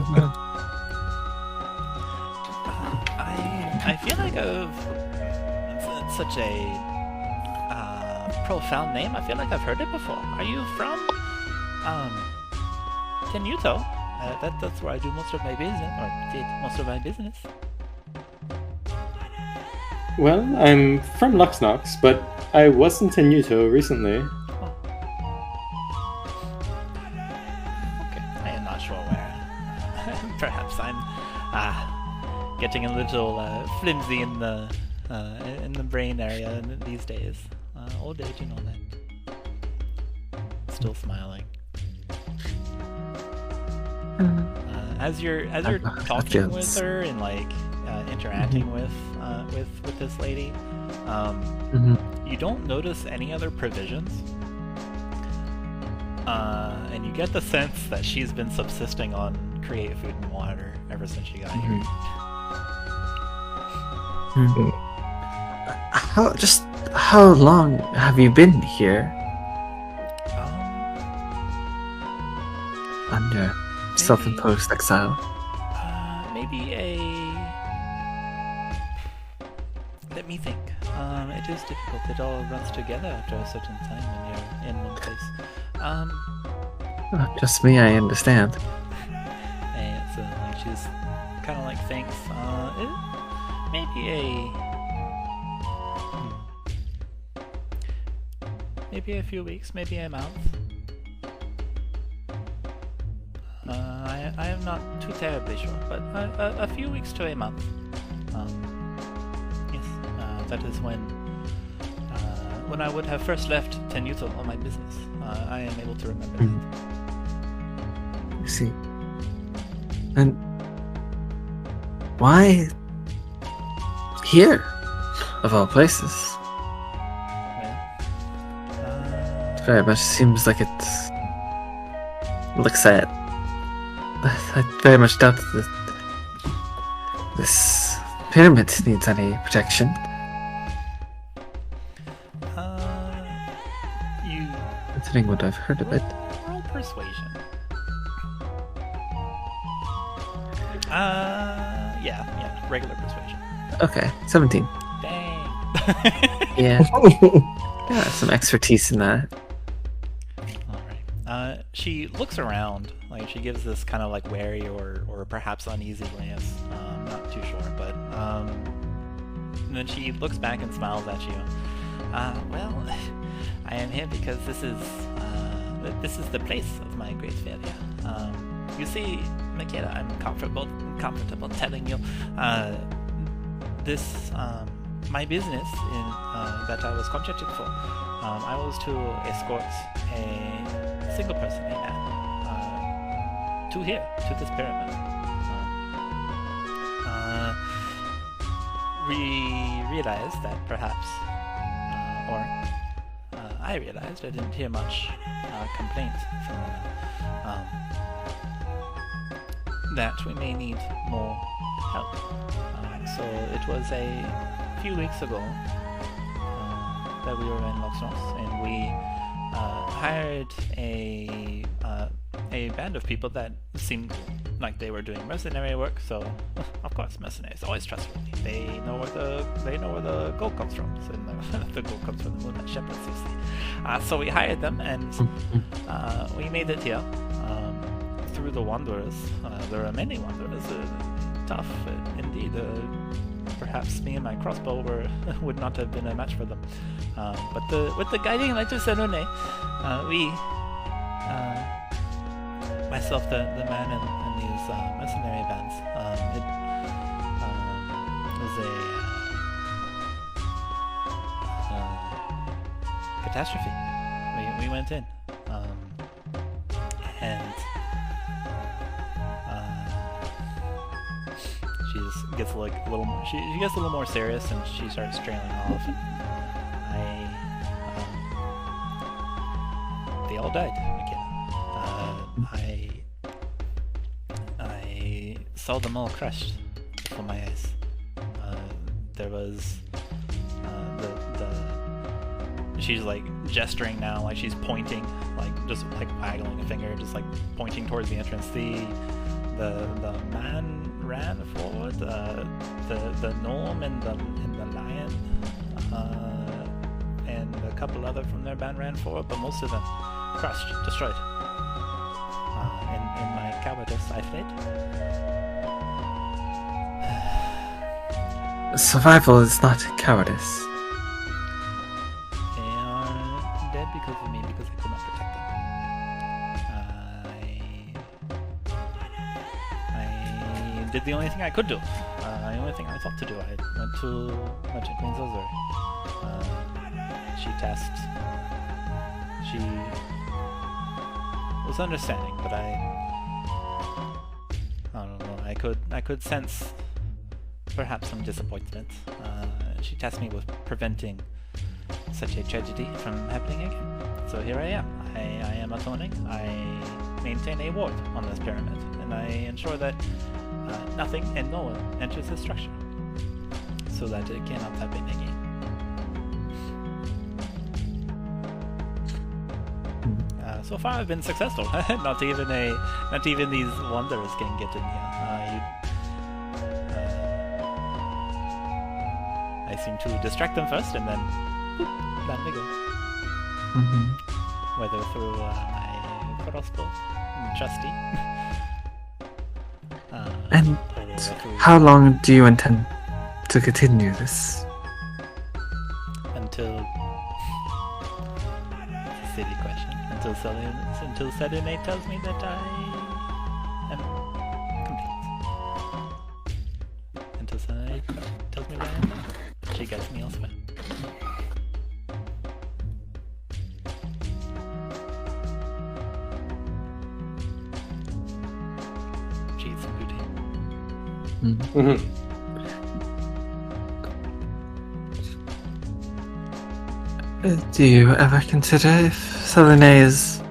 [SPEAKER 1] I feel like it's such a profound name. I feel like I've heard it before. Are you from Tenuto? That's where I do most of my business, or did most of my business.
[SPEAKER 6] Well, I'm from Lux-Nox, but I was in Tenuto recently.
[SPEAKER 1] Oh. Okay, I am not sure where. Perhaps I'm getting a little flimsy in the brain area these days. Old age and all that. Still smiling. As you're talking with her and like interacting with this lady, you don't notice any other provisions, and you get the sense that she's been subsisting on create food and water ever since she got here.
[SPEAKER 2] How long have you been here? Under self-imposed exile?
[SPEAKER 1] Maybe let me think. It is difficult. It all runs together after a certain time when you're in one place.
[SPEAKER 2] Just me, I understand.
[SPEAKER 1] And so like she's kind of like thinks. Maybe a few weeks, maybe a month. I am not too terribly sure, but a few weeks to a month. Yes, that is when I would have first left Tenuto on my business. I am able to remember that.
[SPEAKER 2] I see. And why here, of all places? It very much seems like it looks at. I very much doubt that this pyramid needs any protection. Considering what I've heard of it.
[SPEAKER 1] Roll persuasion. Yeah, regular persuasion.
[SPEAKER 2] Okay, 17.
[SPEAKER 1] Dang.
[SPEAKER 2] Yeah. Got some expertise in that.
[SPEAKER 1] Alright. She looks around, like she gives this kind of like wary or perhaps uneasy glance. Not too sure, but and then she looks back and smiles at you. Well, I am here because this is the place of my great failure. You see, Makayla, I'm comfortable telling you, this my business in that I was contracted for. I was to escort a single person, a man, to this pyramid. We realized that perhaps, I realized I didn't hear much complaints from women, that we may need more help. So it was a few weeks ago that we were in Lux-Nox, and we hired a band of people that seemed like they were doing mercenary work. So of course, mercenaries always trustworthy. They know where the gold comes from. So the gold comes from the Moonlight Shepherds, you see. So we hired them, and we made it here through the Wanderers. There are many Wanderers. Tough indeed. Perhaps me and my crossbow would not have been a match for them. But with the guiding light of Serone, we, myself, the man, and these mercenary bands, it was catastrophe. We went in, and she just gets like a little more. She gets a little more serious, and she starts trailing off. And they all died, Makayla. I saw them all crushed before my eyes. There was she's like gesturing now, like she's pointing, like just like waggling a finger, just like pointing towards the entrance. The man ran forward. The gnome and the lion and a couple other from their band ran forward, but most of them crushed, destroyed. In my cowardice, I fled.
[SPEAKER 2] Survival is not cowardice.
[SPEAKER 1] They are dead because of me, because I could not protect them. I did the only thing I could do. The only thing I thought to do. I went to Queen Khorzaire. She tasked. She was understanding, but I don't know. I could sense perhaps some disappointment. She tasked me with preventing such a tragedy from happening again. So here I am. I am atoning. I maintain a ward on this pyramid, and I ensure that nothing and no one enters this structure, so that it cannot happen again. So far, I've been successful. Not even these wanderers can get in here. I seem to distract them first, and then down they go. Whether through my crossbow, trusty.
[SPEAKER 2] And how long do you intend to continue this?
[SPEAKER 1] Until silly question. Until Selene tells me that I am complete. Until Selene tells me that I am done. She gets me elsewhere. She eats some booty.
[SPEAKER 2] Do you ever consider if Selene is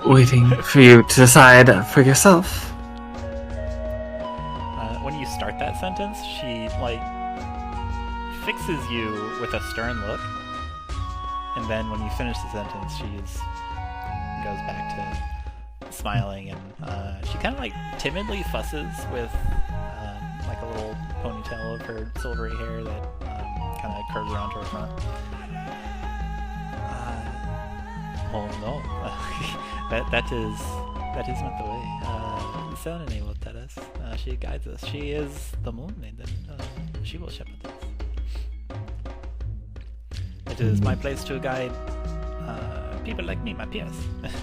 [SPEAKER 2] waiting for you to decide for yourself?
[SPEAKER 1] When you start that sentence, she like fixes you with a stern look, and then when you finish the sentence, she goes back to smiling, and she kind of like timidly fusses with like a little ponytail of her silvery hair that kind of curves around to her front. Oh no, that is not the way. Selene will tell us. She guides us. She is the Moon Maiden. She will shepherd us. It is my place to guide people like me, my peers.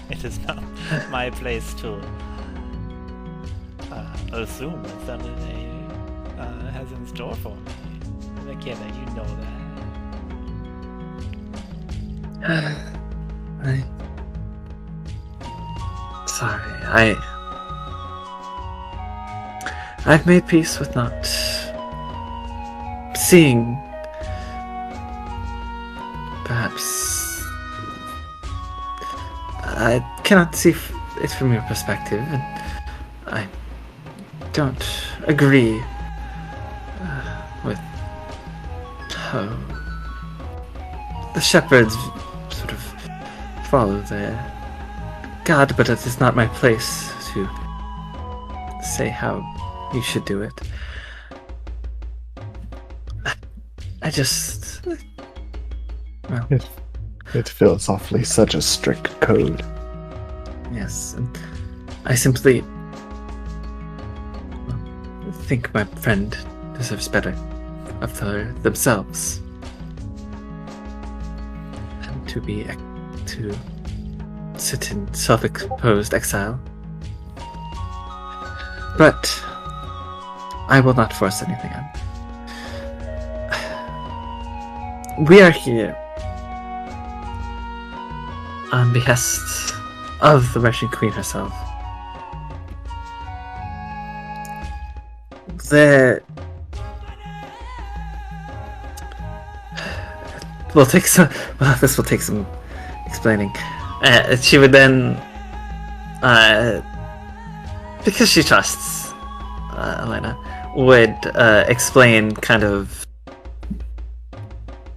[SPEAKER 1] It is not my place to assume what Selene has in store for me. Makayla, you know that.
[SPEAKER 2] I've made peace with not seeing. Perhaps I cannot see it from your perspective, and I don't agree with how the shepherds sort of follow their God, but it is not my place to say how you should do it. I just... well...
[SPEAKER 4] It feels awfully such a strict code.
[SPEAKER 2] Yes, and I simply think my friend deserves better of themselves. And to sit in self-imposed exile. But I will not force anything on. We are here on behest of the Russian Queen herself. This will take some explaining. She would then, because she trusts Elena, would explain kind of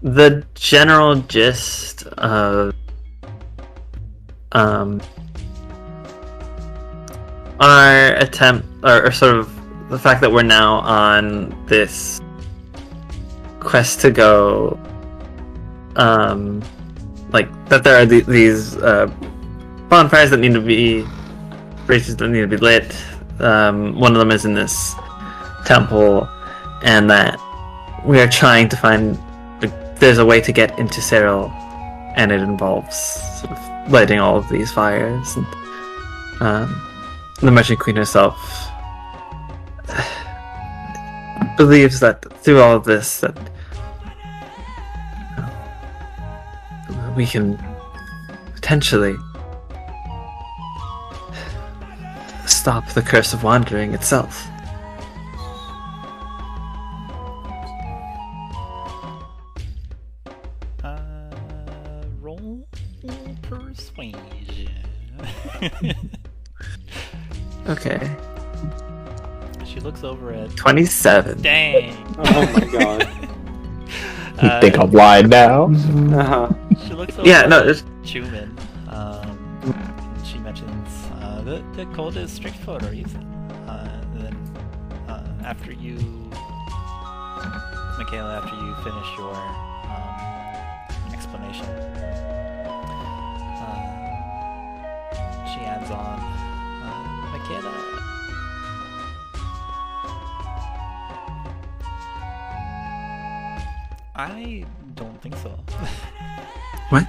[SPEAKER 2] the general gist of our attempt, or sort of the fact that we're now on this quest to go, like that there are these bonfires that need to be, braces that need to be lit. One of them is in this temple, and that we are trying to find. There's a way to get into Cyril, and it involves sort of lighting all of these fires. And the Merchant Queen herself believes that through all of this, that we can potentially stop the curse of wandering itself.
[SPEAKER 1] Roll persuasion.
[SPEAKER 2] Okay.
[SPEAKER 1] She looks over at
[SPEAKER 2] 27.
[SPEAKER 1] Dang.
[SPEAKER 6] Oh my god.
[SPEAKER 4] You think I'm lying now?
[SPEAKER 6] Uh-huh.
[SPEAKER 1] She looks over
[SPEAKER 2] Yeah, no,
[SPEAKER 1] at
[SPEAKER 2] it's...
[SPEAKER 1] Chuman. And she mentions the code is strict for a reason. And then after you, Makayla, after you finish your explanation, she adds on, Makayla. I don't think so.
[SPEAKER 2] What?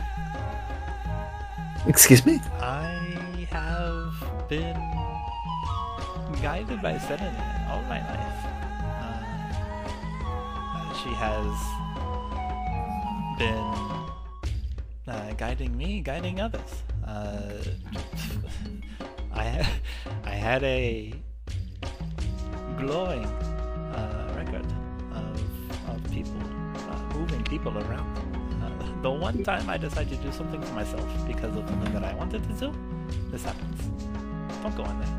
[SPEAKER 2] Excuse me?
[SPEAKER 1] I have been guided by Savanna all my life. She has been guiding me, guiding others. I had a glowing record of people, moving people around. The one time I decided to do something for myself because of something that I wanted to do, this happens. Don't go in there.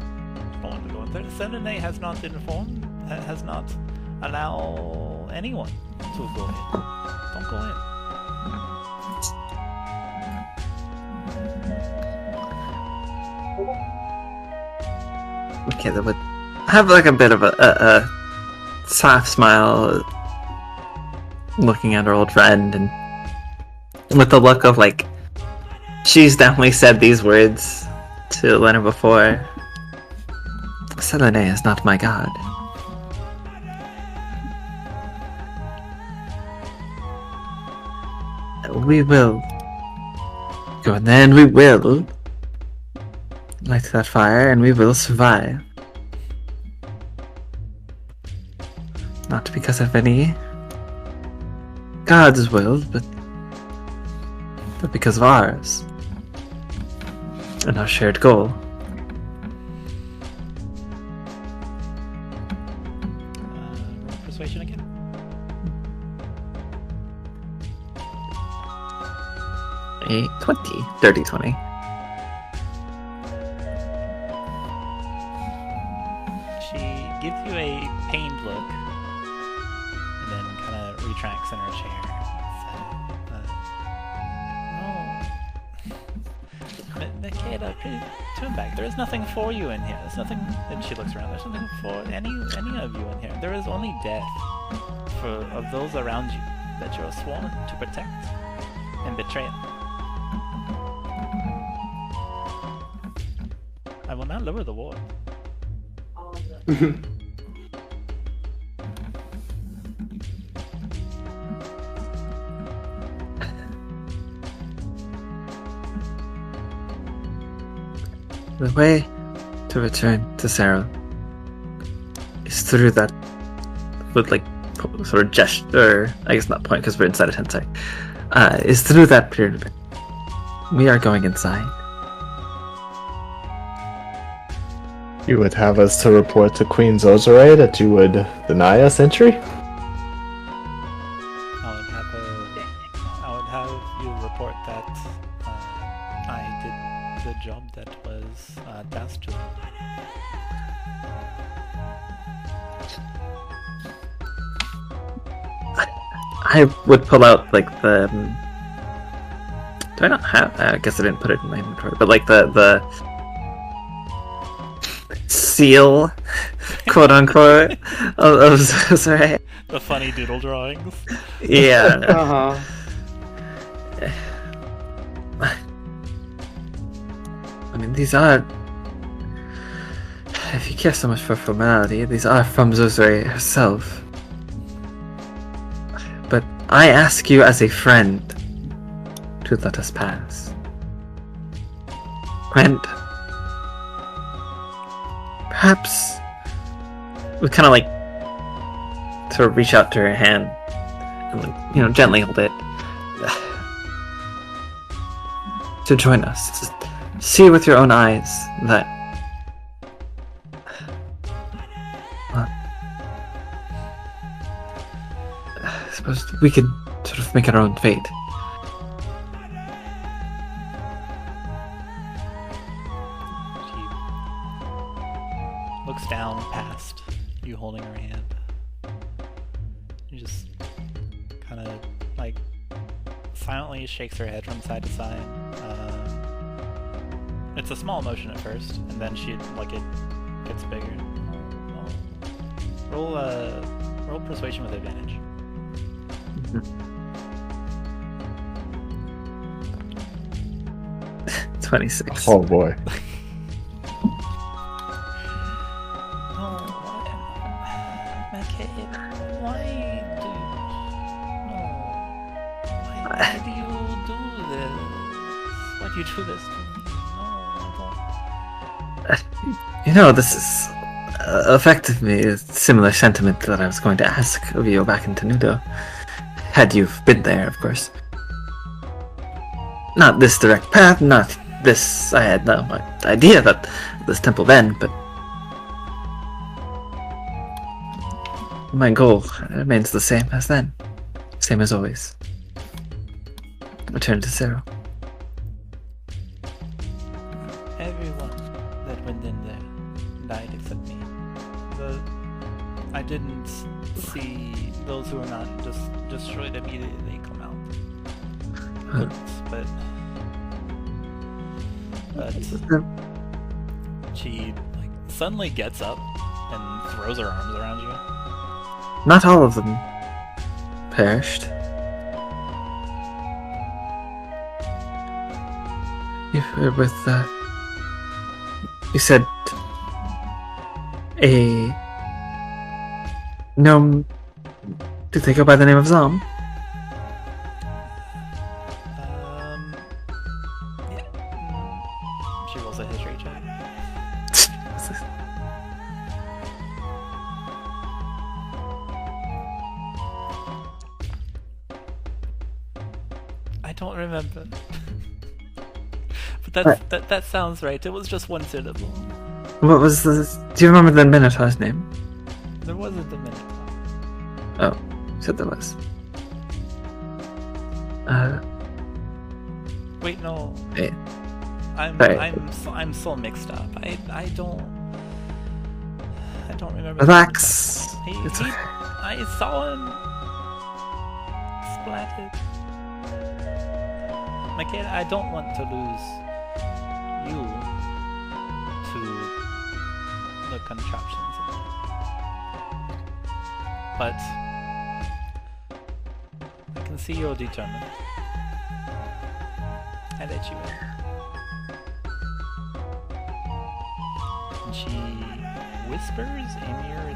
[SPEAKER 1] Don't want to go in there. Senene has not informed, has not allowed anyone to go in. Don't go in.
[SPEAKER 2] Okay, that would have like a bit of a soft smile looking at her old friend, and with the look of like she's definitely said these words to Elena before. Selene is not my god. We will go in there and we will light that fire and we will survive. Not because of any God's will, but because of ours and our shared goal.
[SPEAKER 1] Roll persuasion again.
[SPEAKER 2] A 20. Dirty 20.
[SPEAKER 1] She gives you a pained look and then kind of retracts in her chair. Makayla, turn back. There is nothing for you in here. There's nothing. And she looks around. There's nothing for any of you in here. There is only death of those around you that you are sworn to protect and betrayal. I will not lower the ward.
[SPEAKER 2] The way to return to Sarah is through that, would like sort of gesture, I guess not point because we're inside a tent, sorry, is through that pyramid. We are going inside.
[SPEAKER 4] You would have us to report to Queen Zozere that you would deny us entry?
[SPEAKER 1] I would have you report that I did the job that was tasked to me.
[SPEAKER 2] I would pull out like the. Do I not have? I guess I didn't put it in my inventory, but like the seal, quote unquote, of sorry.
[SPEAKER 1] The funny doodle drawings.
[SPEAKER 2] Yeah.
[SPEAKER 6] Uh-huh.
[SPEAKER 2] I mean, these are. If you care so much for formality, these are from Zozere herself. But I ask you as a friend to let us pass. And perhaps we kind of like sort of reach out to her hand and like, gently hold it to join us. Just see with your own eyes that I suppose we could sort of make our own fate.
[SPEAKER 1] She looks down past you holding her hand. You just kind of like silently shakes her head from side to side. It's a small motion at first, and then it gets bigger. Roll persuasion with advantage.
[SPEAKER 2] 26.
[SPEAKER 4] Oh boy.
[SPEAKER 1] Why do you do this? Why do you do this to me? No, I don't.
[SPEAKER 2] This is affected me. A similar sentiment that I was going to ask of you back in Tenudo. Had you been there, of course. Not this direct path, not this. I had no idea that this temple then, but my goal remains the same as then. Same as always. Return to zero.
[SPEAKER 1] Everyone that went in there died except me. I didn't see those who were not just destroyed immediately come out. But she suddenly gets up and throws her arms around you.
[SPEAKER 2] Not all of them perished. You were with, you said a gnome. Did they go by the name of Zom?
[SPEAKER 1] Yeah. She rolls a history check. I don't remember. But that sounds right. It was just one syllable.
[SPEAKER 2] What was the... Do you remember the Minotaur's name?
[SPEAKER 1] There wasn't a Minotaur.
[SPEAKER 2] Oh, you said there was.
[SPEAKER 1] Wait, no.
[SPEAKER 2] Hey.
[SPEAKER 1] I'm so mixed up. I don't remember.
[SPEAKER 2] Relax.
[SPEAKER 1] I saw him splatted. Makayla, I don't want to lose you to the contraptions. But I can see you're determined. I let you in. And she whispers in your ear.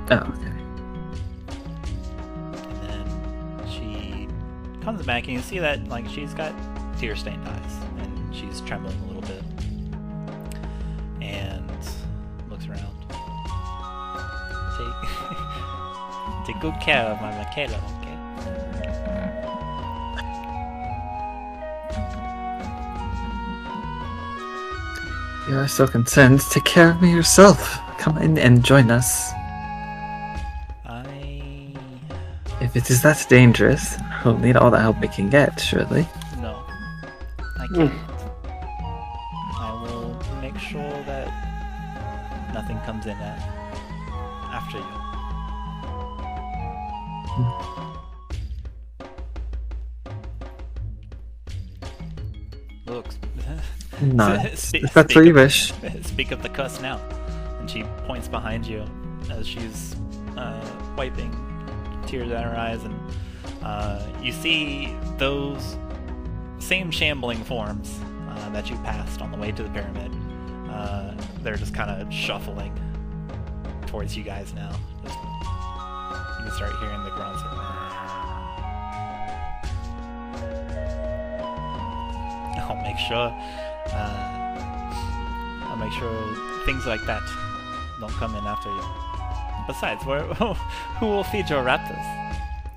[SPEAKER 2] Oh, okay.
[SPEAKER 1] And then she comes back, and you see that like she's got tear-stained eyes, and she's trembling a little bit, and looks around. Take good care of my Makayla, okay?
[SPEAKER 2] You are so concerned. Take care of me yourself. Come in and join us. If it is that dangerous, we'll need all the help we can get, surely.
[SPEAKER 1] No. I can't. I will make sure that nothing comes in after you. Look.
[SPEAKER 2] No, if that's what you wish.
[SPEAKER 1] Speak of the cuss now. And she points behind you as she's wiping tears out of her eyes, and you see those same shambling forms that you passed on the way to the pyramid. They're just kind of shuffling towards you guys now. You can start hearing the grunts. I'll make sure things like that don't come in after you. Besides, who will feed your raptors?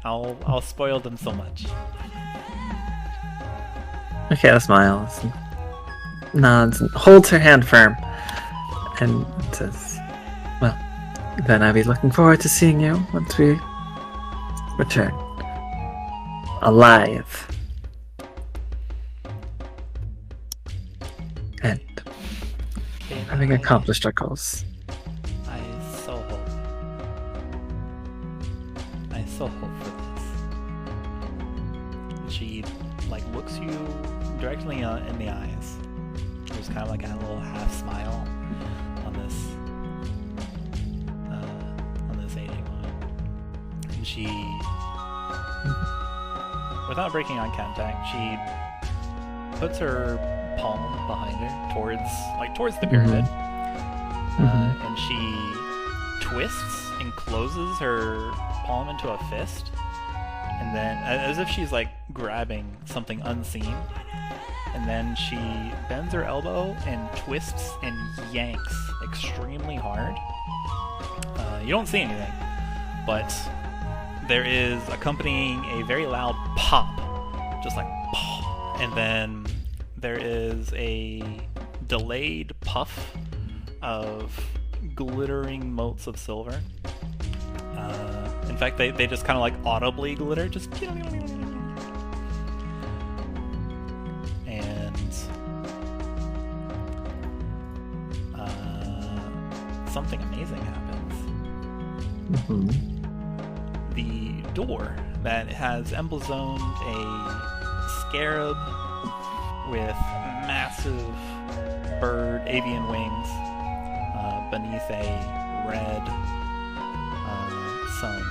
[SPEAKER 1] I'll spoil them so much.
[SPEAKER 2] Makayla smiles, nods, and holds her hand firm, and says, "Well, then I'll be looking forward to seeing you once we return. Alive. And having accomplished our goals."
[SPEAKER 1] I so hope for this. She looks you directly in the eyes. There's kind of a little half smile on this aging woman, and she, without breaking eye contact, she puts her palm behind her towards the pyramid, and she twists and closes her palm into a fist, and then as if she's grabbing something unseen, and then she bends her elbow and twists and yanks extremely hard. You don't see anything, but there is accompanying a very loud pop, just pop, and then there is a delayed puff of glittering motes of silver. In fact, they just kind of audibly glitter, just and something amazing happens. The door that has emblazoned a scarab with massive bird avian wings beneath a red sun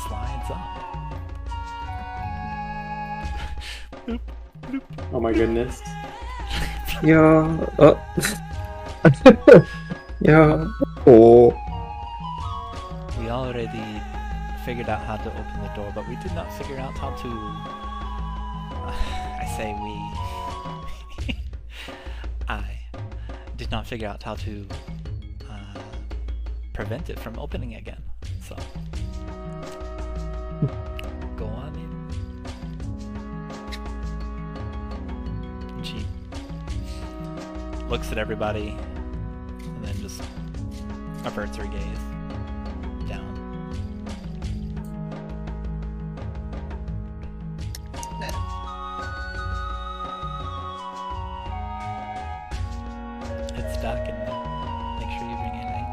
[SPEAKER 1] slides up.
[SPEAKER 7] Oh my goodness.
[SPEAKER 2] Yo. Oh. Yo. Oh.
[SPEAKER 1] We already figured out how to open the door, but we did not figure out how to... I say we... I did not figure out how to prevent it from opening again. So, go on in. And she looks at everybody and then just averts her gaze down. It's dark in there. Make sure you bring in light.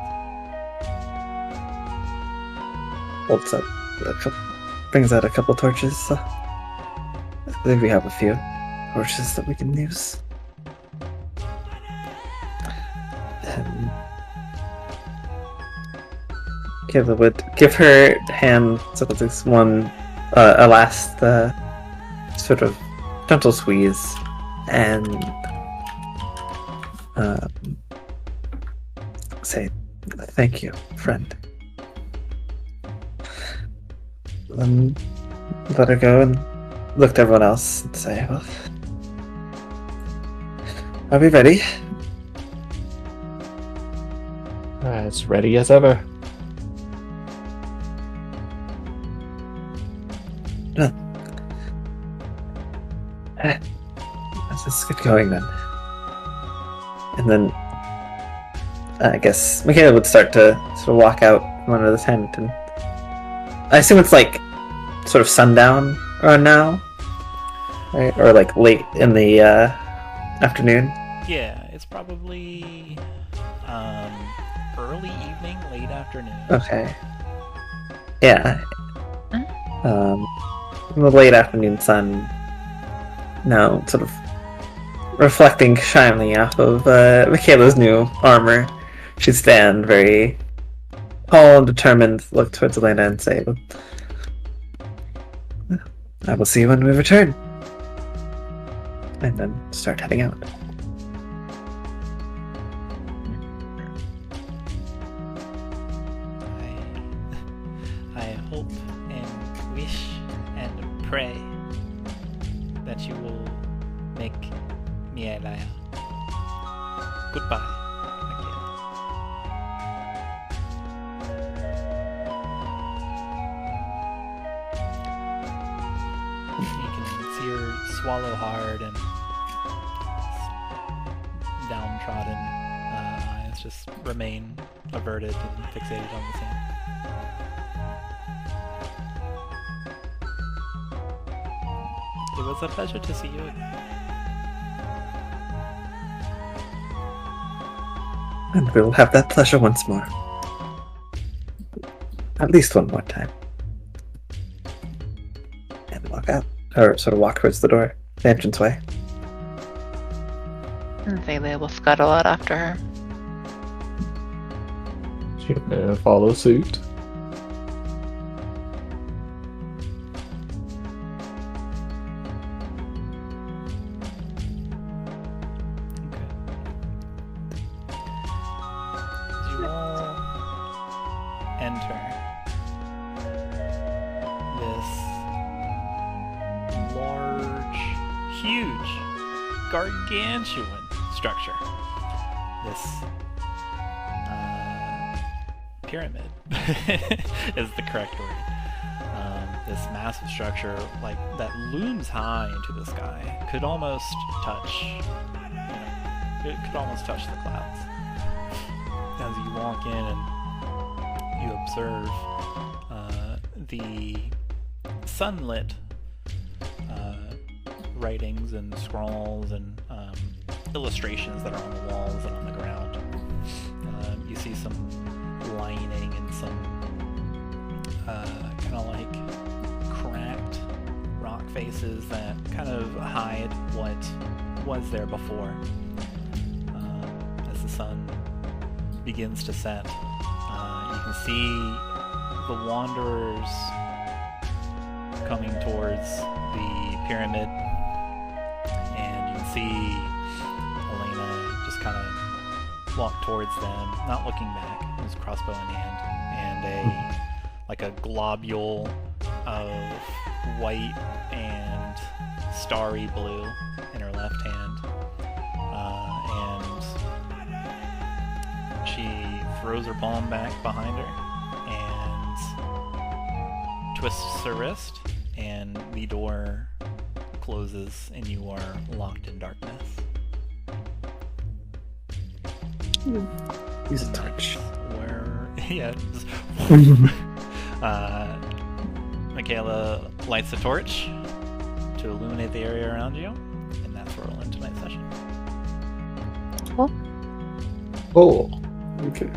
[SPEAKER 2] Holds up. Brings out a couple torches. I believe we have a few torches that we can use. Kayla would give her hand sort of this one, a last sort of gentle squeeze, and say,
[SPEAKER 6] Thank you, friend. Then let her go and look to everyone else and say, well, are we ready?
[SPEAKER 4] As ready as ever.
[SPEAKER 6] Let's get going then. And then I guess Makayla would start to sort of walk out from under the tent, and I assume it's like sort of sundown around now, right? Or like late in the afternoon.
[SPEAKER 1] Yeah, it's probably early evening, late afternoon.
[SPEAKER 6] Okay. Yeah. The late afternoon sun now sort of reflecting shyly off of Makayla's new armor. She'd stand very tall and determined, look towards Elena and say, I will see you when we return. And then start heading out.
[SPEAKER 1] I hope and wish and pray that you will make Makayla. Goodbye, Makayla. You can see her swallow hard and downtrodden eyes just remain averted and fixated on the sand. It was a pleasure to see you again.
[SPEAKER 6] And we'll have that pleasure once more. At least one more time. And walk out. Or sort of walk towards the door. The entranceway.
[SPEAKER 3] And Xalia will scuttle out after her.
[SPEAKER 4] She may follow suit.
[SPEAKER 1] Gargantuan structure. This pyramid is the correct word. This massive structure, like that looms high into the sky, could almost touch. It could almost touch the clouds. As you walk in and you observe the sunlit writings and scrawls and illustrations that are on the walls and on the ground. You see some lining and some kind of like cracked rock faces that kind of hide what was there before. As the sun begins to set, you can see the wanderers coming towards the pyramid. See Elena just kind of walk towards them, not looking back, his crossbow in hand, and a globule of white and starry blue in her left hand, and she throws her palm back behind her and twists her wrist, and the door closes and you are locked in darkness.
[SPEAKER 6] Use a torch.
[SPEAKER 1] Where, yeah, just Makayla lights a torch to illuminate the area around you, and that's where we'll end tonight's session.
[SPEAKER 6] Oh. Okay.